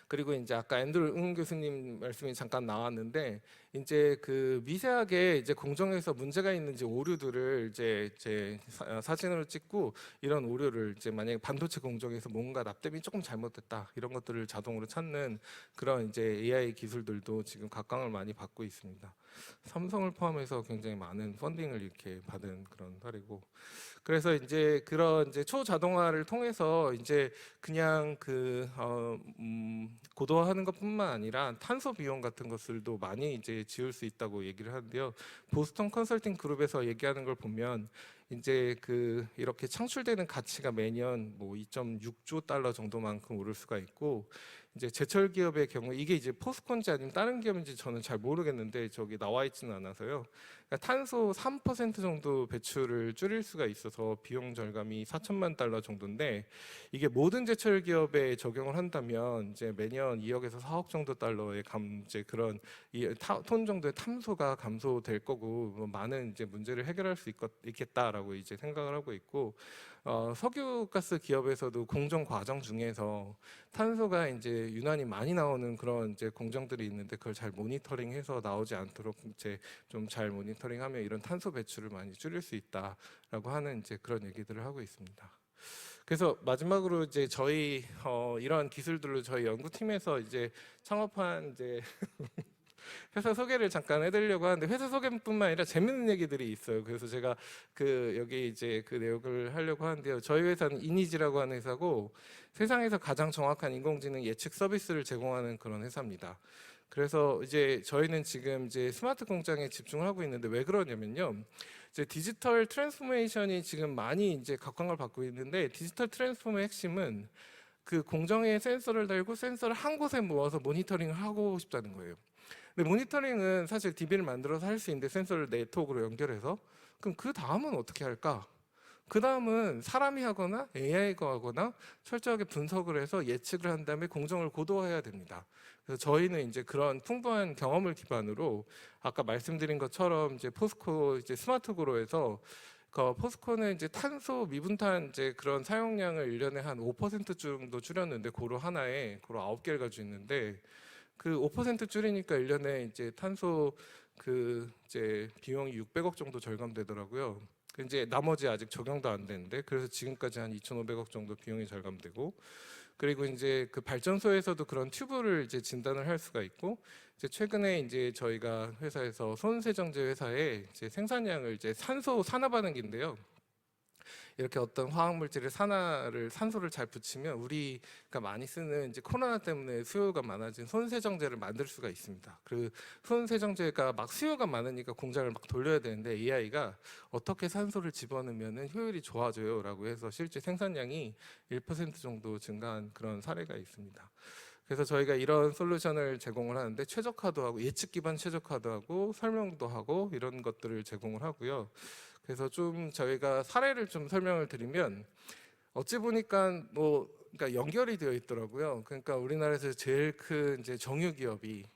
그리고 이제 아까 앤드루 응 교수님 말씀이 잠깐 나왔는데 이제 그 미세하게 이제 공정에서 문제가 있는지 오류들을 이제 사진으로 찍고 이런 오류를 이제 만약에 반도체 공정에서 뭔가 납땜이 조금 잘못됐다 이런 것들을 자동으로 찾는 그런 이제 AI 기술들도 지금 각광을 많이 받고 있습니다. 삼성을 포함해서 굉장히 많은 펀딩을 이렇게 받은 그런 사례고. 그래서 이제 그런 이제 초자동화를 통해서 이제 그냥 고도화하는 것뿐만 아니라 탄소 비용 같은 것들도 많이 이제 지울 수 있다고 얘기를 하는데요. 보스턴 컨설팅 그룹에서 얘기하는 걸 보면 이제 이렇게 창출되는 가치가 매년 뭐 2.6조 달러 정도만큼 오를 수가 있고 이제 제철 기업의 경우 이게 이제 포스콘인지 아니면 다른 기업인지 저는 잘 모르겠는데 저기 나와 있지는 않아서요. 그러니까 탄소 3% 정도 배출을 줄일 수가 있어서 비용 절감이 4천만 달러 정도인데 이게 모든 제철 기업에 적용을 한다면 이제 매년 2억에서 4억 정도 달러의 이제 그런 톤 정도의 탄소가 감소될 거고 뭐 많은 이제 문제를 해결할 수 있겠다라고 이제 생각을 하고 있고 석유가스 기업에서도 공정 과정 중에서 탄소가 이제 유난히 많이 나오는 그런 이제 공정들이 있는데 그걸 잘 모니터링해서 나오지 않도록 이제 좀 잘 모니터링하면 이런 탄소 배출을 많이 줄일 수 있다라고 하는 이제 그런 얘기들을 하고 있습니다. 그래서 마지막으로 이제 저희 이런 기술들로 저희 연구팀에서 이제 창업한 이제 회사 소개를 잠깐 해드리려고 하는데 회사 소개뿐만 아니라 재밌는 얘기들이 있어요. 그래서 제가 여기 이제 그 내용을 하려고 하는데요. 저희 회사는 이니지라고 하는 회사고 세상에서 가장 정확한 인공지능 예측 서비스를 제공하는 그런 회사입니다. 그래서 이제 저희는 지금 이제 스마트 공장에 집중을 하고 있는데 왜 그러냐면요. 이제 디지털 트랜스포메이션이 지금 많이 이제 각광을 받고 있는데 디지털 트랜스포메의 핵심은 그 공정에 센서를 달고 센서를 한 곳에 모아서 모니터링을 하고 싶다는 거예요. 근데 모니터링은 사실 DB를 만들어서 할 수 있는데 센서를 네트워크로 연결해서 그럼 그 다음은 어떻게 할까? 그 다음은 사람이 하거나 AI가 하거나 철저하게 분석을 해서 예측을 한 다음에 공정을 고도화해야 됩니다. 그래서 저희는 이제 그런 풍부한 경험을 기반으로 아까 말씀드린 것처럼 이제 포스코 이제 스마트그로에서 포스코는 이제 탄소 미분탄 이제 그런 사용량을 1년에 한 5% 정도 줄였는데 고로 하나에 고로 9개를 가지고 있는데 그 5% 줄이니까 1년에 이제 탄소 이제 비용이 600억 정도 절감되더라고요. 이제 나머지 아직 적용도 안 되는데 그래서 지금까지 한 2,500억 정도 비용이 절감되고 그리고 이제 그 발전소에서도 그런 튜브를 이제 진단을 할 수가 있고 이제 최근에 이제 저희가 회사에서 손세정제 회사에 이제 생산량을 이제 산소 산화반응기인데요. 이렇게 어떤 화학 물질의 산소를 잘 붙이면 우리가 많이 쓰는 이제 코로나 때문에 수요가 많아진 손세정제를 만들 수가 있습니다. 그 손세정제가 막 수요가 많으니까 공장을 막 돌려야 되는데 AI가 어떻게 산소를 집어넣으면 효율이 좋아져요라고 해서 실제 생산량이 1% 정도 증가한 그런 사례가 있습니다. 그래서 저희가 이런 솔루션을 제공을 하는데 최적화도 하고 예측 기반 최적화도 하고 설명도 하고 이런 것들을 제공을 하고요. 그래서 좀 저희가 사례를 좀 설명을 드리면 어찌 보니까 그러니까 연결이 되어 있더라고요. 그러니까 우리나라에서 제일 큰 이제 정유 기업이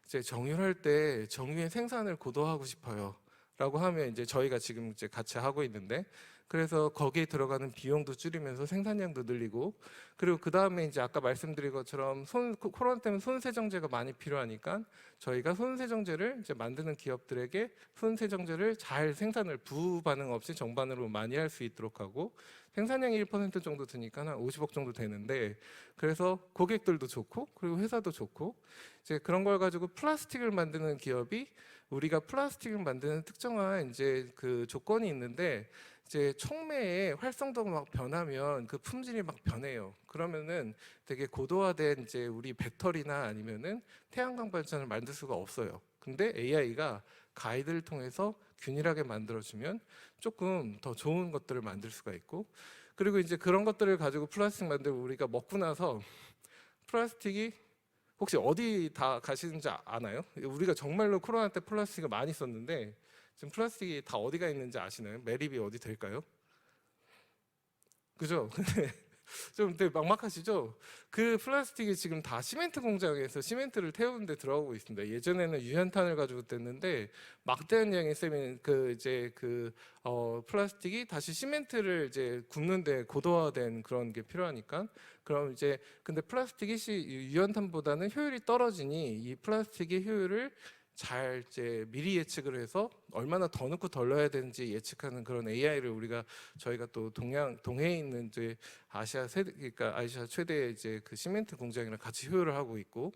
이제 정유를 할 때 정유의 생산을 고도화하고 싶어요라고 하면 이제 저희가 지금 이제 같이 하고 있는데 그래서 거기에 들어가는 비용도 줄이면서 생산량도 늘리고 그리고 그 다음에 이제 아까 말씀드린 것처럼 코로나 때문에 손세정제가 많이 필요하니까 저희가 손세정제를 이제 만드는 기업들에게 손세정제를 잘 생산을 부우 반응 없이 정반으로 많이 할 수 있도록 하고 생산량이 1% 정도 드니까 한 50억 정도 되는데 그래서 고객들도 좋고 그리고 회사도 좋고 이제 그런 걸 가지고 플라스틱을 만드는 기업이 우리가 플라스틱을 만드는 특정한 이제 그 조건이 있는데 이제 촉매의 활성도가 막 변하면 그 품질이 막 변해요. 그러면은 되게 고도화된 이제 우리 배터리나 아니면은 태양광 발전을 만들 수가 없어요. 근데 AI가 가이드를 통해서 균일하게 만들어주면 조금 더 좋은 것들을 만들 수가 있고 그리고 이제 그런 것들을 가지고 플라스틱 만들고 우리가 먹고 나서 플라스틱이 혹시 어디 다 가시는지 아나요? 우리가 정말로 코로나 때 플라스틱을 많이 썼는데 지금 플라스틱이 다 어디가 있는지 아시나요? 매립이 어디 될까요? 그죠? 좀 되게 막막하시죠? 그 플라스틱이 지금 다 시멘트 공장에서 시멘트를 태우는 데 들어가고 있습니다. 예전에는 유연탄을 가지고 뗐는데 막대한 양의 플라스틱이 다시 시멘트를 이제 굽는데 고도화된 그런 게 필요하니까 그럼 이제 근데 플라스틱이 유연탄보다는 효율이 떨어지니 이 플라스틱의 효율을 잘 이제 미리 예측을 해서 얼마나 더 넣고 덜 넣어야 되는지 예측하는 그런 AI를 저희가 또 동해에 있는 이제 그러니까 아시아 최대의 이제 그 시멘트 공장이랑 같이 효율을 하고 있고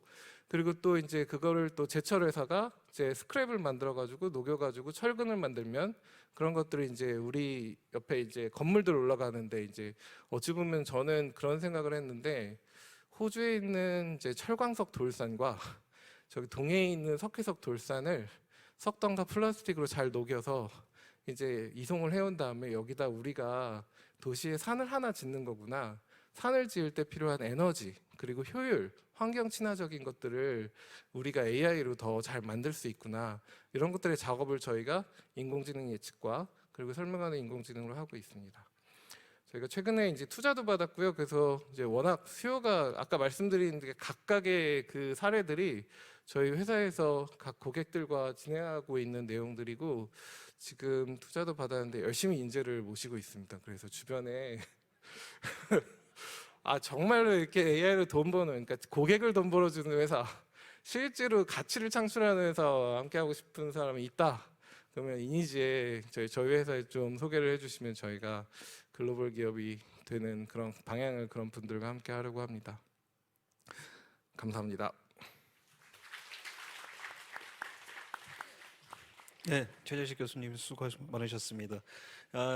그리고 또 이제 그거를 또 제철 회사가 이제 스크랩을 만들어 가지고 녹여 가지고 철근을 만들면 그런 것들이 이제 우리 옆에 이제 건물들 올라가는데 이제 어찌 보면 저는 그런 생각을 했는데 호주에 있는 이제 철광석 돌산과 저기 동해에 있는 석회석 돌산을 석탄과 플라스틱으로 잘 녹여서 이제 이송을 해온 다음에 여기다 우리가 도시에 산을 하나 짓는 거구나. 산을 지을 때 필요한 에너지 그리고 효율, 환경 친화적인 것들을 우리가 AI로 더 잘 만들 수 있구나. 이런 것들의 작업을 저희가 인공지능 예측과 그리고 설명하는 인공지능으로 하고 있습니다. 저희가 최근에 이제 투자도 받았고요. 그래서 이제 워낙 수요가 아까 말씀드린 각각의 그 사례들이 저희 회사에서 각 고객들과 진행하고 있는 내용들이고 지금 투자도 받았는데 열심히 인재를 모시고 있습니다. 그래서 주변에 정말로 이렇게 AI로 돈 버는 그러니까 고객을 돈 벌어주는 회사 실제로 가치를 창출하는 회사와 함께 하고 싶은 사람이 있다. 그러면 이니지에 저희 회사에 좀 소개를 해주시면 저희가 글로벌 기업이 되는 그런 방향을 그런 분들과 함께 하려고 합니다. 감사합니다. 네, 최재식 교수님 수고 많으셨습니다.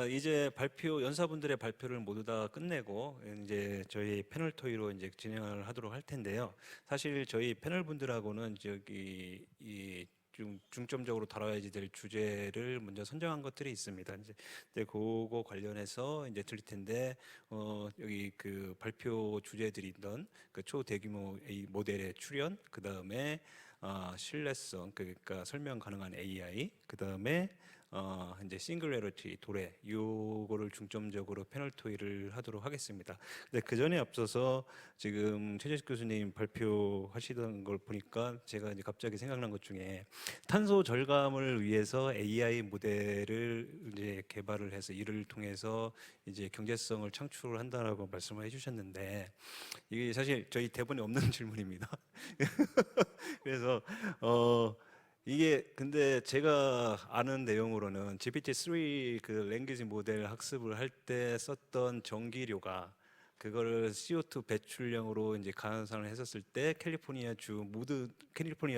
이제 연사분들의 발표를 모두 다 끝내고 이제 저희 패널 토의로 이제 진행을 하도록 할 텐데요. 사실 저희 패널 분들하고는 중점적으로 다뤄야지 될 주제를 먼저 선정한 것들이 있습니다. 이제 그거 관련해서 이제 들릴 텐데 여기 그 발표 주제들이던 그 초대규모 모델의 출현, 그 다음에 신뢰성, 그러니까 설명 가능한 AI, 그 다음에 이제 싱글레러티 도래 요거를 중점적으로 패널 토의를 하도록 하겠습니다. 근데 그 전에 앞서서 지금 최재식 교수님 발표하시던 걸 보니까 제가 이제 갑자기 생각난 것 중에 탄소 절감을 위해서 AI 모델을 이제 개발을 해서 이를 통해서 이제 경제성을 창출을 한다라고 말씀을 해주셨는데 이게 사실 저희 대본에 없는 질문입니다. 그래서 이게 근데 제가 아는 내용으로는 GPT-3 그 랭귀지 모델 학습을 할 때 썼던 전기료가 그거를 CO2 배출량으로 이제換算을 했었을 때 캘리포니아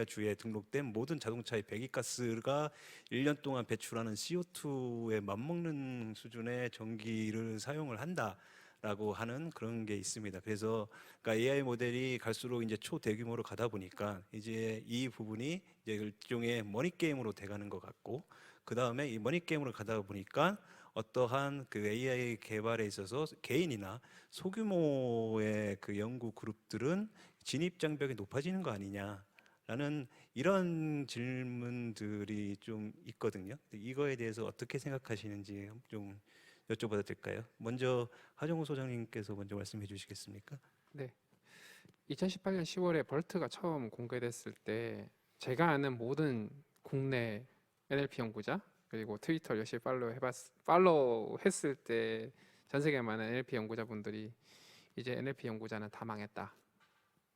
주에 등록된 모든 자동차의 배기가스가 1년 동안 배출하는 CO2에 맞먹는 수준의 전기를 사용을 한다. 라고 하는 그런 게 있습니다. 그래서 그러니까 AI 모델이 갈수록 이제 초대규모로 가다 보니까 이제 이 부분이 이제 일종의 머니 게임으로 돼가는 것 같고, 그 다음에 이 머니 게임으로 가다 보니까 어떠한 그 AI 개발에 있어서 개인이나 소규모의 그 연구 그룹들은 진입 장벽이 높아지는 거 아니냐라는 이런 질문들이 좀 있거든요. 이거에 대해서 어떻게 생각하시는지 좀 여쭤봐도 될까요? 먼저 하정우 소장님께서 먼저 말씀해 주시겠습니까? 네. 2018년 10월에 벌트가 처음 공개됐을 때 제가 아는 모든 국내 NLP 연구자 그리고 트위터 열심히 팔로우 했을 때 전 세계 많은 NLP 연구자분들이 이제 NLP 연구자는 다 망했다.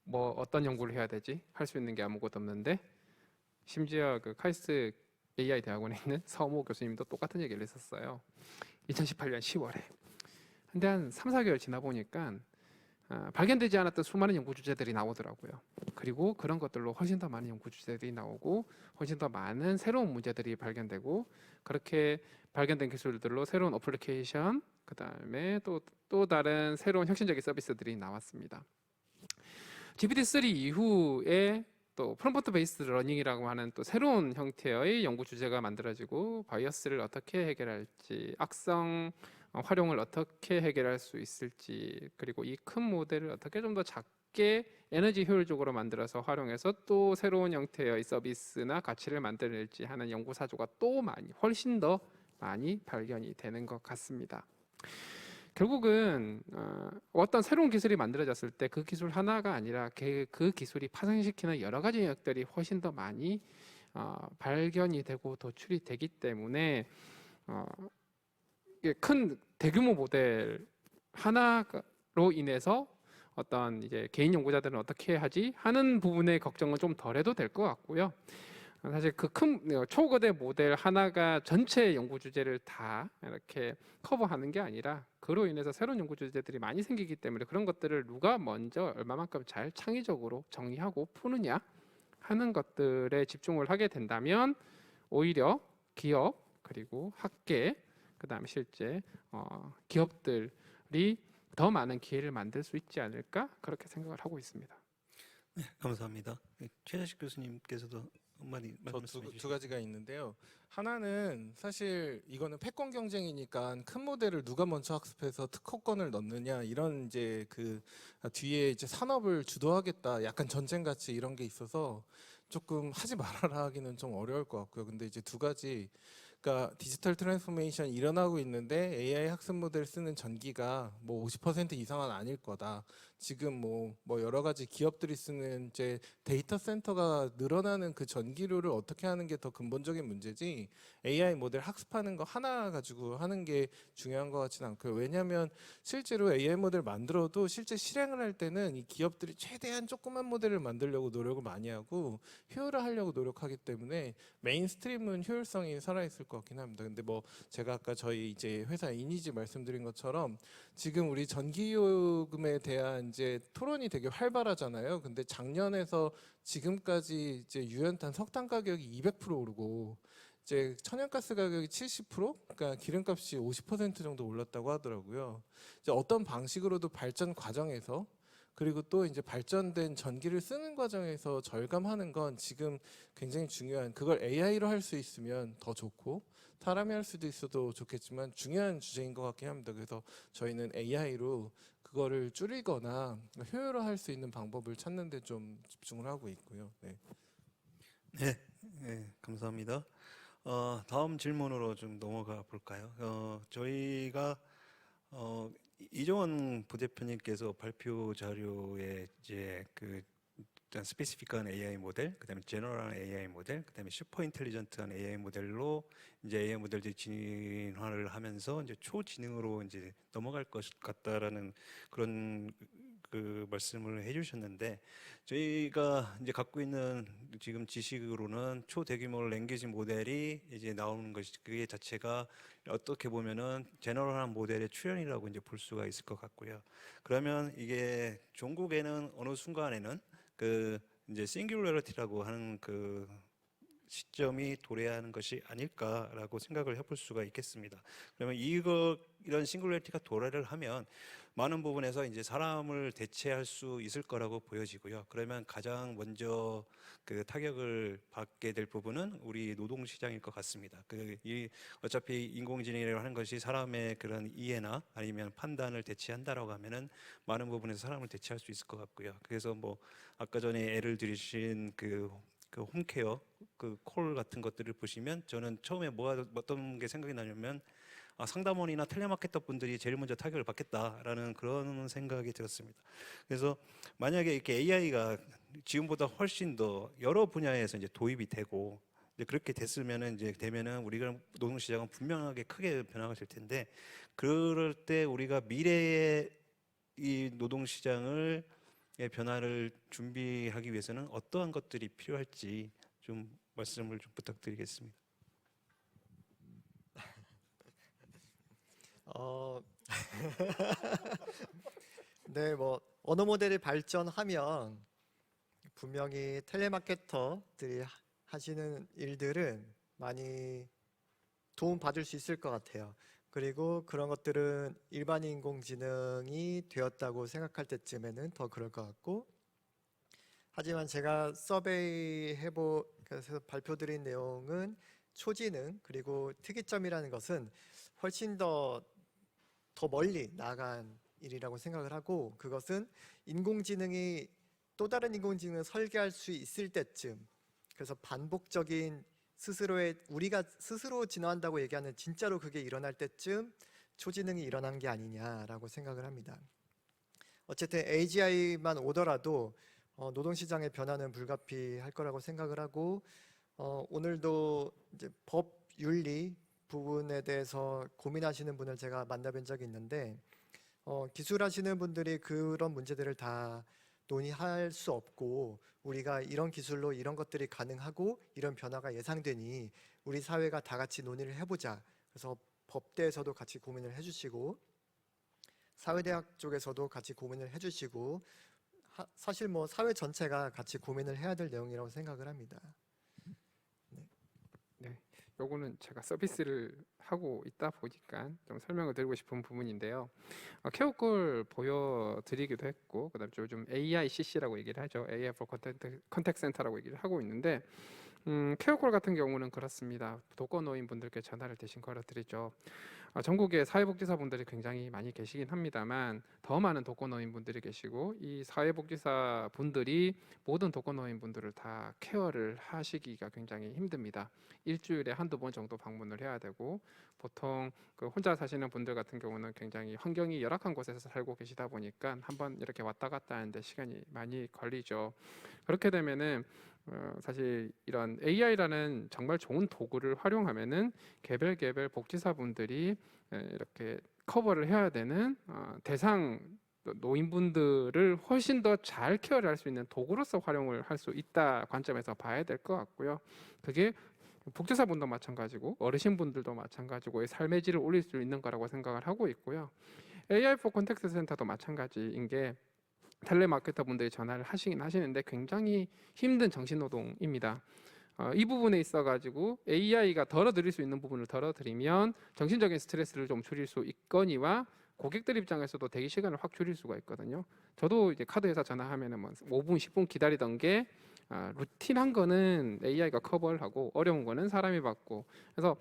뭐 어떤 연구를 해야 되지? 할 수 있는 게 아무것도 없는데 심지어 그 카이스트 AI 대학원에 있는 서모 교수님도 똑같은 얘기를 했었어요. 2018년 10월에. 근데 한 3, 4개월 지나 보니까 발견되지 않았던 수많은 연구 주제들이 나오더라고요. 그리고 그런 것들로 훨씬 더 많은 연구 주제들이 나오고 훨씬 더 많은 새로운 문제들이 발견되고 그렇게 발견된 기술들로 새로운 어플리케이션 그다음에 또 다른 새로운 혁신적인 서비스들이 나왔습니다. GPT-3 이후에 또 프롬프트 베이스드 러닝이라고 하는 또 새로운 형태의 연구 주제가 만들어지고 바이어스를 어떻게 해결할지 악성 활용을 어떻게 해결할 수 있을지 그리고 이 큰 모델을 어떻게 좀 더 작게 쉽게 에너지 효율적으로 만들어서 활용해서 또 새로운 형태의 서비스나 가치를 만들지 하는 연구사조가 또 훨씬 더 많이 발견이 되는 것 같습니다. 결국은 어떤 새로운 기술이 만들어졌을 때 그 기술 하나가 아니라 그 기술이 파생시키는 여러 가지 영역들이 훨씬 더 많이 발견이 되고 도출이 되기 때문에 이게 큰 대규모 모델 하나로 인해서 어떤 이제 개인 연구자들은 어떻게 하지 하는 부분의 걱정은 좀 덜해도 될 것 같고요. 사실 그 큰 초거대 모델 하나가 전체 연구 주제를 다 이렇게 커버하는 게 아니라 그로 인해서 새로운 연구 주제들이 많이 생기기 때문에 그런 것들을 누가 먼저 얼마만큼 잘 창의적으로 정의하고 푸느냐 하는 것들에 집중을 하게 된다면 오히려 기업 그리고 학계 그다음에 실제 기업들이 더 많은 기회를 만들 수 있지 않을까 그렇게 생각을 하고 있습니다. 네, 감사합니다. 최자식 교수님께서도 한마디 말씀해 두 주시죠. 가지가 있는데요. 하나는 사실 이거는 패권 경쟁이니까 큰 모델을 누가 먼저 학습해서 특허권을 넣느냐 이런 이제 그 뒤에 이제 산업을 주도하겠다 약간 전쟁 같이 이런 게 있어서 조금 하지 말아라 하기는 좀 어려울 것 같고요. 근데 이제 두 가지 그러니까 디지털 트랜스포메이션 일어나고 있는데 AI 학습 모델 쓰는 전기가 뭐 50% 이상은 아닐 거다. 지금 뭐 여러 가지 기업들이 쓰는 이제 데이터 센터가 늘어나는 그 전기료를 어떻게 하는 게 더 근본적인 문제지 AI 모델 학습하는 거 하나 가지고 하는 게 중요한 것 같지는 않고요. 왜냐하면 실제로 AI 모델 만들어도 실제 실행을 할 때는 이 기업들이 최대한 조그만 모델을 만들려고 노력을 많이 하고 효율화하려고 노력하기 때문에 메인스트림은 효율성이 살아있을 것 같긴 합니다. 근데 뭐 제가 아까 저희 이제 회사 이니지 말씀드린 것처럼 지금 우리 전기요금에 대한 이제 토론이 되게 활발하잖아요. 근데 작년에서 지금까지 이제 유연탄 석탄 가격이 200% 오르고 이제 천연가스 가격이 70%, 그러니까 기름값이 50% 정도 올랐다고 하더라고요. 이제 어떤 방식으로도 발전 과정에서 그리고 또 이제 발전된 전기를 쓰는 과정에서 절감하는 건 지금 굉장히 중요한 그걸 AI로 할 수 있으면 더 좋고 사람이 할 수도 있어도 좋겠지만 중요한 주제인 것 같긴 합니다. 그래서 저희는 AI로 그거를 줄이거나 효율화할 수 있는 방법을 찾는 데 좀 집중을 하고 있고요. 네. 네, 네, 감사합니다. 다음 질문으로 좀 넘어가 볼까요? 저희가 이종원 부대표님께서 발표 자료에 이제 그 일단 스페시픽한 AI 모델, 그다음에 제너럴한 AI 모델, 그다음에 슈퍼 인텔리전트한 AI 모델로 이제 AI 모델들이 진화를 하면서 이제 초지능으로 이제 넘어갈 것 같다라는 그런 그 말씀을 해주셨는데 저희가 이제 갖고 있는 지금 지식으로는 초대규모 랭귀지 모델이 이제 나오는 것이 그게 자체가 어떻게 보면은 제너럴한 모델의 출현이라고 이제 볼 수가 있을 것 같고요. 그러면 이게 종국에는 어느 순간에는 그 이제 싱귤러리티라고 하는 그 시점이 도래하는 것이 아닐까라고 생각을 해볼 수가 있겠습니다. 그러면 이런 싱귤러리티가 도래를 하면 많은 부분에서 이제 사람을 대체할 수 있을 거라고 보여지고요. 그러면 가장 먼저 그 타격을 받게 될 부분은 우리 노동 시장일 것 같습니다. 어차피 인공지능이라고 하는 것이 사람의 그런 이해나 아니면 판단을 대체한다라고 하면은 많은 부분에서 사람을 대체할 수 있을 것 같고요. 그래서 뭐 아까 전에 예를 들으신 그 홈케어 그 콜 같은 것들을 보시면 저는 처음에 어떤 게 생각이 나냐면 상담원이나 텔레마케터 분들이 제일 먼저 타격을 받겠다라는 그런 생각이 들었습니다. 그래서 만약에 이렇게 AI가 지금보다 훨씬 더 여러 분야에서 이제 도입이 되고 이제 그렇게 되면은 우리가 노동 시장은 분명하게 크게 변화가 될 텐데 그럴 때 우리가 미래의 이 노동 시장을 변화를 준비하기 위해서는 어떠한 것들이 필요할지 좀 말씀을 좀 부탁드리겠습니다. 네, 뭐 언어 모델이 발전하면 분명히 텔레마케터들이 하시는 일들은 많이 도움 받을 수 있을 것 같아요. 그리고 그런 것들은 일반 인공지능이 되었다고 생각할 때쯤에는 더 그럴 것 같고, 하지만 제가 서베이해서 발표드린 내용은 초지능 그리고 특이점이라는 것은 훨씬 더 멀리 나간 일이라고 생각을 하고, 그것은 인공지능이 또 다른 인공지능을 설계할 수 있을 때쯤, 그래서 반복적인 우리가 스스로 진화한다고 얘기하는 진짜로 그게 일어날 때쯤 초지능이 일어난 게 아니냐라고 생각을 합니다. 어쨌든 AGI만 오더라도 노동시장의 변화는 불가피할 거라고 생각을 하고, 오늘도 이제 법 윤리 부분에 대해서 고민하시는 분을 제가 만나뵌 적이 있는데, 기술하시는 분들이 그런 문제들을 다 논의할 수 없고, 우리가 이런 기술로 이런 것들이 가능하고 이런 변화가 예상되니 우리 사회가 다 같이 논의를 해보자. 그래서 법대에서도 같이 고민을 해주시고, 사회대학 쪽에서도 같이 고민을 해주시고, 사실 뭐 사회 전체가 같이 고민을 해야 될 내용이라고 생각을 합니다. 네, 요거는 제가 서비스를 하고 있다 보니까 좀 설명을 드리고 싶은 부분인데요. 케어콜 보여드리기도 했고, 그다음에 요즘 AICC라고 얘기를 하죠. AI for Contact Center라고 얘기를 하고 있는데, 케어콜 같은 경우는 그렇습니다. 독거노인 분들께 전화를 대신 걸어드리죠. 전국에 사회복지사 분들이 굉장히 많이 계시긴 합니다만 더 많은 독거노인 분들이 계시고, 이 사회복지사 분들이 모든 독거노인 분들을 다 케어를 하시기가 굉장히 힘듭니다. 일주일에 한두 번 정도 방문을 해야 되고, 보통 그 혼자 사시는 분들 같은 경우는 굉장히 환경이 열악한 곳에서 살고 계시다 보니까 한번 이렇게 왔다 갔다 하는데 시간이 많이 걸리죠. 그렇게 되면은 사실 이런 AI라는 정말 좋은 도구를 활용하면은 개별 복지사분들이 이렇게 커버를 해야 되는 대상 노인분들을 훨씬 더 잘 케어를 할 수 있는 도구로서 활용을 할 수 있다 관점에서 봐야 될 것 같고요. 그게 복지사분도 마찬가지고 어르신분들도 마찬가지고 삶의 질을 올릴 수 있는 거라고 생각을 하고 있고요. AI for 콘택트 센터도 마찬가지인 게, 텔레마케터 분들이 전화를 하시긴 하시는데 굉장히 힘든 정신노동입니다. 이 부분에 있어가지고 AI가 덜어드릴 수 있는 부분을 덜어드리면 정신적인 스트레스를 좀 줄일 수 있거니와 고객들 입장에서도 대기 시간을 확 줄일 수가 있거든요. 저도 이제 카드 회사 전화하면은 뭐 5분, 10분 기다리던 게 루틴한 거는 AI가 커버를 하고 어려운 거는 사람이 받고, 그래서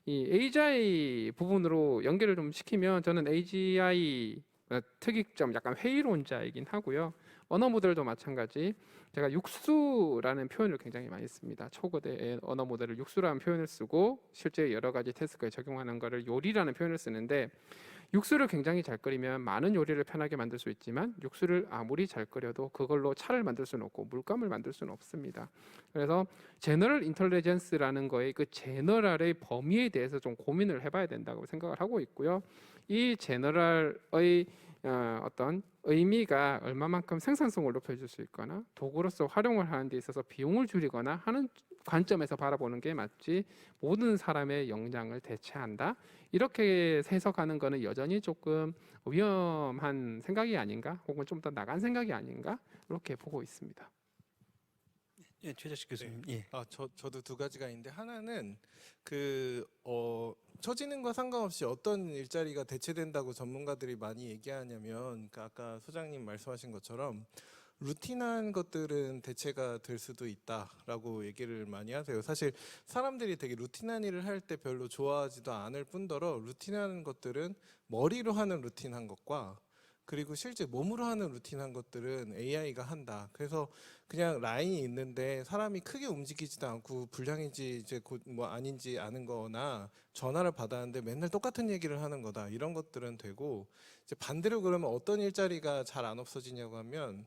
이 AGI 부분으로 연결을 좀 시키면 저는 AGI 특이점 약간 회의론자이긴 하고요. 언어 모델도 마찬가지. 제가 육수라는 표현을 굉장히 많이 씁니다. 초거대 언어 모델을 육수라는 표현을 쓰고 실제 여러 가지 태스크에 적용하는 거를 요리라는 표현을 쓰는데, 육수를 굉장히 잘 끓이면 많은 요리를 편하게 만들 수 있지만 육수를 아무리 잘 끓여도 그걸로 차를 만들 수는 없고 물감을 만들 수는 없습니다. 그래서 제너럴 인텔리전스라는 거의 그 제너럴의 범위에 대해서 좀 고민을 해봐야 된다고 생각을 하고 있고요. 이 제너럴의 어떤 의미가 얼마만큼 생산성을 높여줄 수 있거나 도구로서 활용을 하는 데 있어서 비용을 줄이거나 하는 관점에서 바라보는 게 맞지, 모든 사람의 역량을 대체한다 이렇게 해석하는 거는 여전히 조금 위험한 생각이 아닌가, 혹은 좀 더 나간 생각이 아닌가, 이렇게 보고 있습니다. 예, 최재식 교수님. 예. 저도 두 가지가 있는데, 하나는 초지능과 상관없이 어떤 일자리가 대체된다고 전문가들이 많이 얘기하냐면, 아까 소장님 말씀하신 것처럼 루틴한 것들은 대체가 될 수도 있다라고 얘기를 많이 하세요. 사실 사람들이 되게 루틴한 일을 할 때 별로 좋아하지도 않을 뿐더러, 루틴한 것들은 머리로 하는 루틴한 것과 그리고 실제 몸으로 하는 루틴한 것들은 AI가 한다. 그래서 그냥 라인이 있는데 사람이 크게 움직이지도 않고 불량인지 이제 뭐 아닌지 아는 거나 전화를 받았는데 맨날 똑같은 얘기를 하는 거다. 이런 것들은 되고, 이제 반대로 그러면 어떤 일자리가 잘 안 없어지냐고 하면,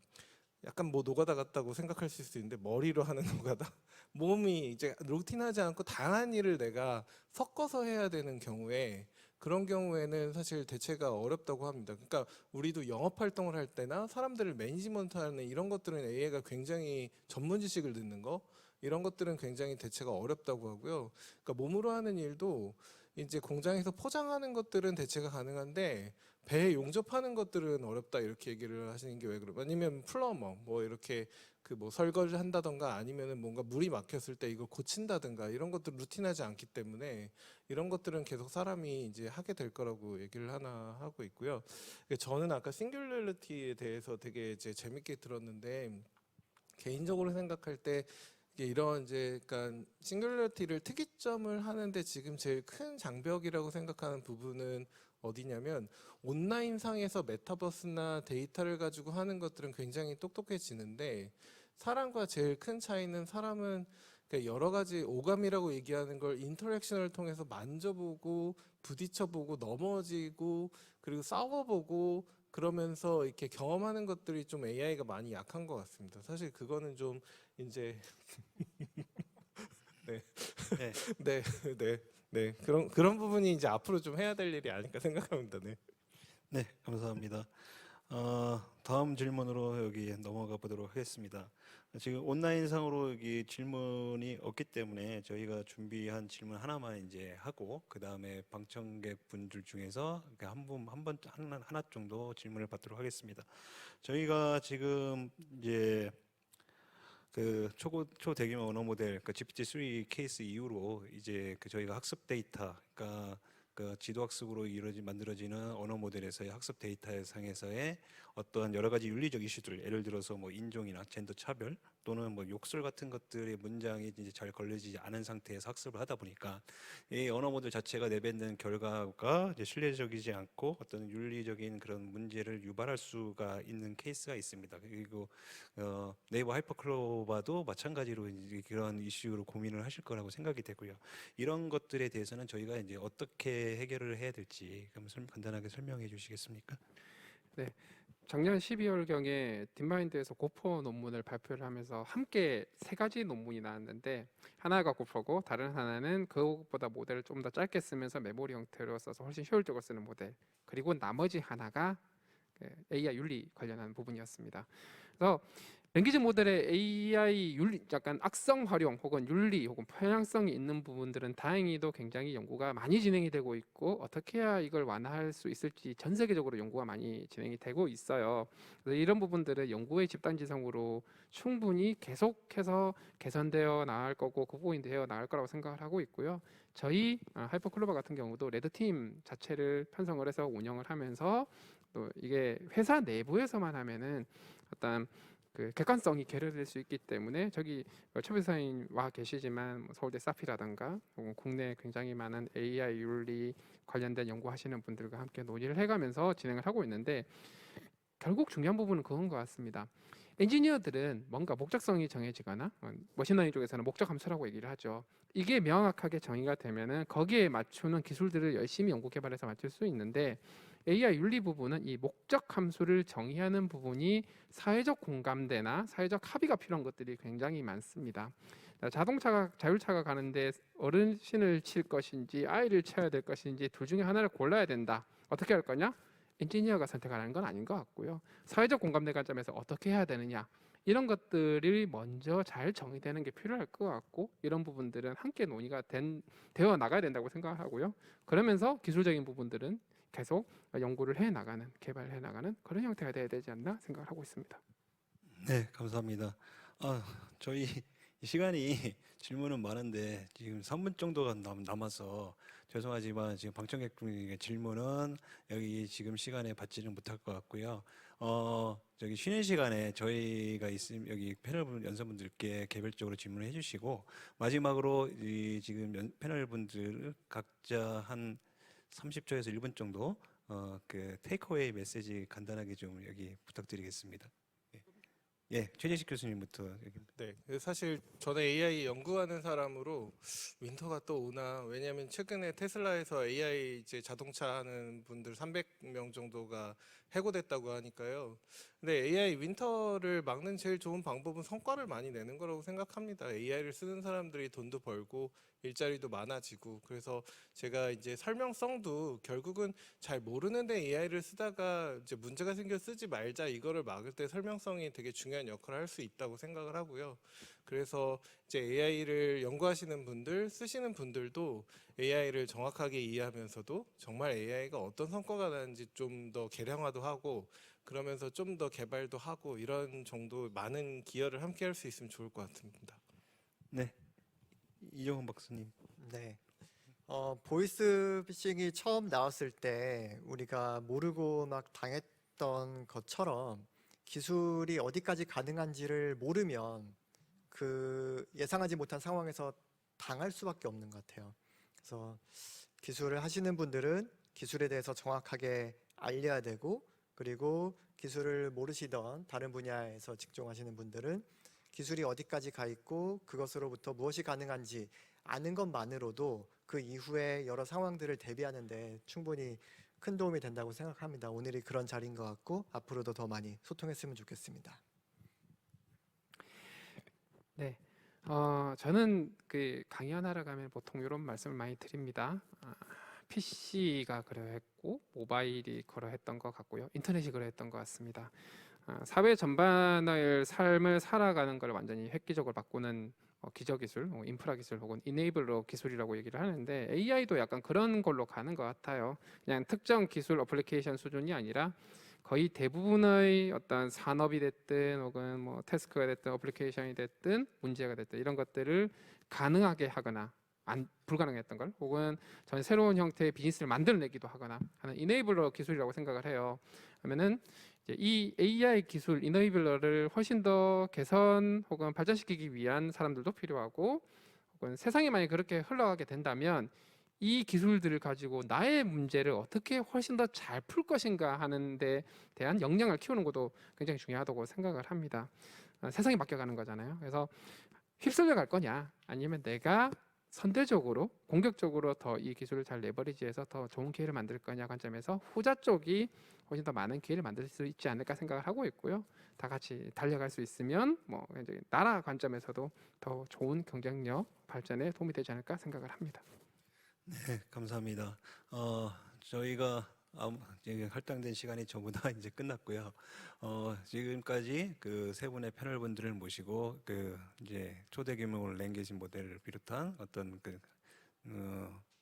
약간 뭐 노가다 같다고 생각할 수 있는데 머리로 하는 노가다. 몸이 이제 루틴하지 않고 다양한 일을 내가 섞어서 해야 되는 경우에, 그런 경우에는 사실 대체가 어렵다고 합니다. 그러니까 우리도 영업 활동을 할 때나 사람들을 매니지먼트하는 이런 것들은 AI가 굉장히 전문 지식을 듣는 거, 이런 것들은 굉장히 대체가 어렵다고 하고요. 그러니까 몸으로 하는 일도 이제 공장에서 포장하는 것들은 대체가 가능한데 배에 용접하는 것들은 어렵다, 이렇게 얘기를 하시는 게 왜 그래요? 아니면 플러머 뭐 이렇게 뭐 설거지를 한다던가, 아니면은 뭔가 물이 막혔을 때 이걸 고친다든가, 이런 것들 루틴하지 않기 때문에 이런 것들은 계속 사람이 이제 하게 될 거라고 얘기를 하나 하고 있고요. 저는 아까 싱귤러리티에 대해서 되게 이제 재밌게 들었는데, 개인적으로 생각할 때 이런 이제 그러니까 싱귤러리티를 특이점을 하는데 지금 제일 큰 장벽이라고 생각하는 부분은 어디냐면 온라인상에서 메타버스나 데이터를 가지고 하는 것들은 굉장히 똑똑해지는데 사람과 제일 큰 차이는 사람은 그러니까 여러 가지 오감이라고 얘기하는 걸 인터랙션을 통해서 만져보고 부딪혀보고 넘어지고 그리고 싸워보고 그러면서 이렇게 경험하는 것들이 좀 AI가 많이 약한 것 같습니다. 사실 그거는 좀 이제 네. 네. 네, 네, 네. 그런 부분이 이제 앞으로 좀 해야 될 일이 아닐까 생각합니다. 네. 네, 감사합니다. 다음 질문으로 여기 넘어가 보도록 하겠습니다. 지금 온라인상으로 여기 질문이 없기 때문에 저희가 준비한 질문 하나만 이제 하고 그 다음에 방청객 분들 중에서 하나 정도 질문을 받도록 하겠습니다. 저희가 지금 이제 그 초대규모 언어 모델, 그 GPT-3 케이스 이후로 이제 그 저희가 학습 데이터, 그러니까 그 지도 학습으로 만들어지는 언어 모델에서의 학습 데이터 상에서의 어떠한 여러 가지 윤리적 이슈들, 예를 들어서 뭐 인종이나 젠더 차별 또는 뭐 욕설 같은 것들의 문장이 이제 잘 걸려지지 않은 상태에서 학습을 하다 보니까 이 언어 모델 자체가 내뱉는 결과가 이제 신뢰적이지 않고 어떤 윤리적인 그런 문제를 유발할 수가 있는 케이스가 있습니다. 그리고 네이버 하이퍼클로바도 마찬가지로 이제 그런 이슈로 고민을 하실 거라고 생각이 되고요. 이런 것들에 대해서는 저희가 이제 어떻게 해결을 해야 될지 간단하게 설명해 주시겠습니까? 작년 12월경에 딥마인드에서 고퍼 논문을 발표를 하면서 함께 세 가지 논문이 나왔는데 하나가 고퍼고 다른 하나는 그것보다 모델을 좀 더 짧게 쓰면서 메모리 형태로 써서 훨씬 효율적으로 쓰는 모델, 그리고 나머지 하나가 AI 윤리 관련한 부분이었습니다. 그래서 랭귀지 모델의 AI 윤리, 약간 악성 활용 혹은 윤리 혹은 편향성이 있는 부분들은 다행히도 굉장히 연구가 많이 진행이 되고 있고 어떻게 해야 이걸 완화할 수 있을지 전 세계적으로 연구가 많이 진행이 되고 있어요. 그래서 이런 부분들을 연구의 집단지성으로 충분히 계속해서 개선되어 나갈 거고 극복되어 나갈 거라고 생각을 하고 있고요. 저희 하이퍼클로바 같은 경우도 레드팀 자체를 편성을 해서 운영을 하면서 또 이게 회사 내부에서만 하면은 어떤 그 객관성이 결여될 수 있기 때문에 저기 최 변호사님 와 계시지만 뭐 서울대 사피라든가 혹은 국내에 굉장히 많은 AI 윤리 관련된 연구하시는 분들과 함께 논의를 해가면서 진행을 하고 있는데 결국 중요한 부분은 그건 것 같습니다. 엔지니어들은 뭔가 목적성이 정해지거나 머신러닝 쪽에서는 목적 함수라고 얘기를 하죠. 이게 명확하게 정의가 되면은 거기에 맞추는 기술들을 열심히 연구 개발해서 맞출 수 있는데 AI 윤리 부분은 이 목적 함수를 정의하는 부분이 사회적 공감대나 사회적 합의가 필요한 것들이 굉장히 많습니다. 자동차가 자율차가 가는데 어르신을 칠 것인지 아이를 쳐야 될 것인지 둘 중에 하나를 골라야 된다. 어떻게 할 거냐? 엔지니어가 선택하는 건 아닌 것 같고요. 사회적 공감대 관점에서 어떻게 해야 되느냐 이런 것들이 먼저 잘 정의되는 게 필요할 것 같고 이런 부분들은 함께 논의가 되어 나가야 된다고 생각하고요. 그러면서 기술적인 부분들은 계속 연구를 해 나가는, 개발해 나가는 그런 형태가 돼야 되지 않나 생각을 하고 있습니다. 네, 감사합니다. 저희 이 시간이 질문은 많은데 지금 3분 정도가 남아서 죄송하지만 지금 방청객 중에 질문은 여기 지금 시간에 받지는 못할 것 같고요. 저기 쉬는 시간에 저희가 있으면 여기 패널 연사분들께 개별적으로 질문을 해주시고 마지막으로 이 지금 패널 분들 각자 한 30초에서 1분 정도 그 테이크어웨이 메시지 간단하게 좀 여기 부탁드리겠습니다. 예, 최재식 교수님부터 여기. 네, 사실 저는 AI 연구하는 사람으로 윈터가 또 오나 왜냐하면 최근에 테슬라에서 AI 이제 자동차 하는 분들 300명 정도가 해고됐다고 하니까요. 근데 AI 윈터를 막는 제일 좋은 방법은 성과를 많이 내는 거라고 생각합니다. AI를 쓰는 사람들이 돈도 벌고 일자리도 많아지고 그래서 제가 이제 설명성도 결국은 잘 모르는데 AI를 쓰다가 이제 문제가 생겨 쓰지 말자 이거를 막을 때 설명성이 되게 중요한 역할을 할 수 있다고 생각을 하고요. 그래서 이제 AI를 연구하시는 분들, 쓰시는 분들도 AI를 정확하게 이해하면서도 정말 AI가 어떤 성과가 나는지 좀 더 개량화도 하고 그러면서 좀 더 개발도 하고 이런 정도 많은 기여를 함께 할 수 있으면 좋을 것 같습니다. 네, 이정훈 박사님. 네. 보이스피싱이 처음 나왔을 때 우리가 모르고 막 당했던 것처럼 기술이 어디까지 가능한지를 모르면 그 예상하지 못한 상황에서 당할 수밖에 없는 것 같아요. 그래서 기술을 하시는 분들은 기술에 대해서 정확하게 알려야 되고, 그리고 기술을 모르시던 다른 분야에서 직종하시는 분들은 기술이 어디까지 가 있고 그것으로부터 무엇이 가능한지 아는 것만으로도 그 이후에 여러 상황들을 대비하는 데 충분히 큰 도움이 된다고 생각합니다. 오늘이 그런 자리인 것 같고 앞으로도 더 많이 소통했으면 좋겠습니다. 네. 저는 그 강연하러 가면 보통 이런 말씀을 많이 드립니다. PC가 그러했고 모바일이 그러했던 것 같고요. 인터넷이 그러했던 것 같습니다. 사회 전반의 삶을 살아가는 걸 완전히 획기적으로 바꾸는 기저기술, 인프라 기술 혹은 이네이블러 기술이라고 얘기를 하는데 AI도 약간 그런 걸로 가는 것 같아요. 그냥 특정 기술 어플리케이션 수준이 아니라 거의 대부분의 어떤 산업이 됐든 혹은 뭐 태스크가 됐든 어플리케이션이 됐든 문제가 됐든 이런 것들을 가능하게 하거나 불가능했던 걸 혹은 전 새로운 형태의 비즈니스를 만들어내기도 하거나 하는 이네이블러 기술이라고 생각을 해요. 그러면은 이제 이 AI 기술 이네이블러를 훨씬 더 개선 혹은 발전시키기 위한 사람들도 필요하고 혹은 세상이 만약 그렇게 흘러가게 된다면 이 기술들을 가지고 나의 문제를 어떻게 훨씬 더 잘 풀 것인가 하는 데 대한 역량을 키우는 것도 굉장히 중요하다고 생각을 합니다. 세상이 바뀌어가는 거잖아요. 그래서 휩쓸려 갈 거냐 아니면 내가 선대적으로 공격적으로 더 이 기술을 잘 레버리지해서 더 좋은 기회를 만들 거냐 관점에서 후자 쪽이 훨씬 더 많은 기회를 만들 수 있지 않을까 생각을 하고 있고요. 다 같이 달려갈 수 있으면 뭐 이제 나라 관점에서도 더 좋은 경쟁력 발전에 도움이 되지 않을까 생각을 합니다. 네, 감사합니다. 저희가 이제 할당된 시간이 전부 다 이제 끝났고요. 지금까지 그 세 분의 패널 분들을 모시고 그 이제 초대 규모 랭귀지 모델을 비롯한 어떤 그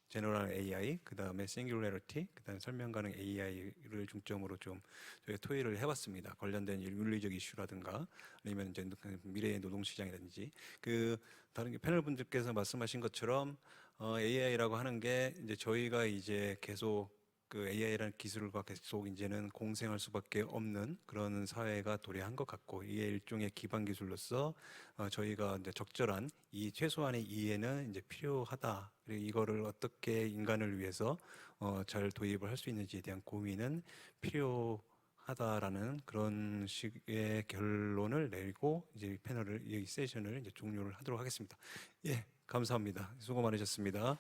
제너럴 AI, 그 다음에 싱귤러리티, 그 다음에 설명 가능 AI를 중점으로 좀 저희가 토의를 해봤습니다. 관련된 윤리적 이슈라든가 아니면 이제 미래의 노동시장이라든지 그 다른 패널 분들께서 말씀하신 것처럼 AI라고 하는 게 이제 저희가 이제 계속 그 AI라는 기술과 계속 이제는 공생할 수밖에 없는 그런 사회가 도래한 것 같고 이게 일종의 기반 기술로서 저희가 이제 적절한 이 최소한의 이해는 이제 필요하다. 그리고 이거를 어떻게 인간을 위해서 잘 도입을 할 수 있는지에 대한 고민은 필요하다라는 그런 식의 결론을 내리고 이제 이 세션을 이제 종료를 하도록 하겠습니다. 예, 감사합니다. 수고 많으셨습니다.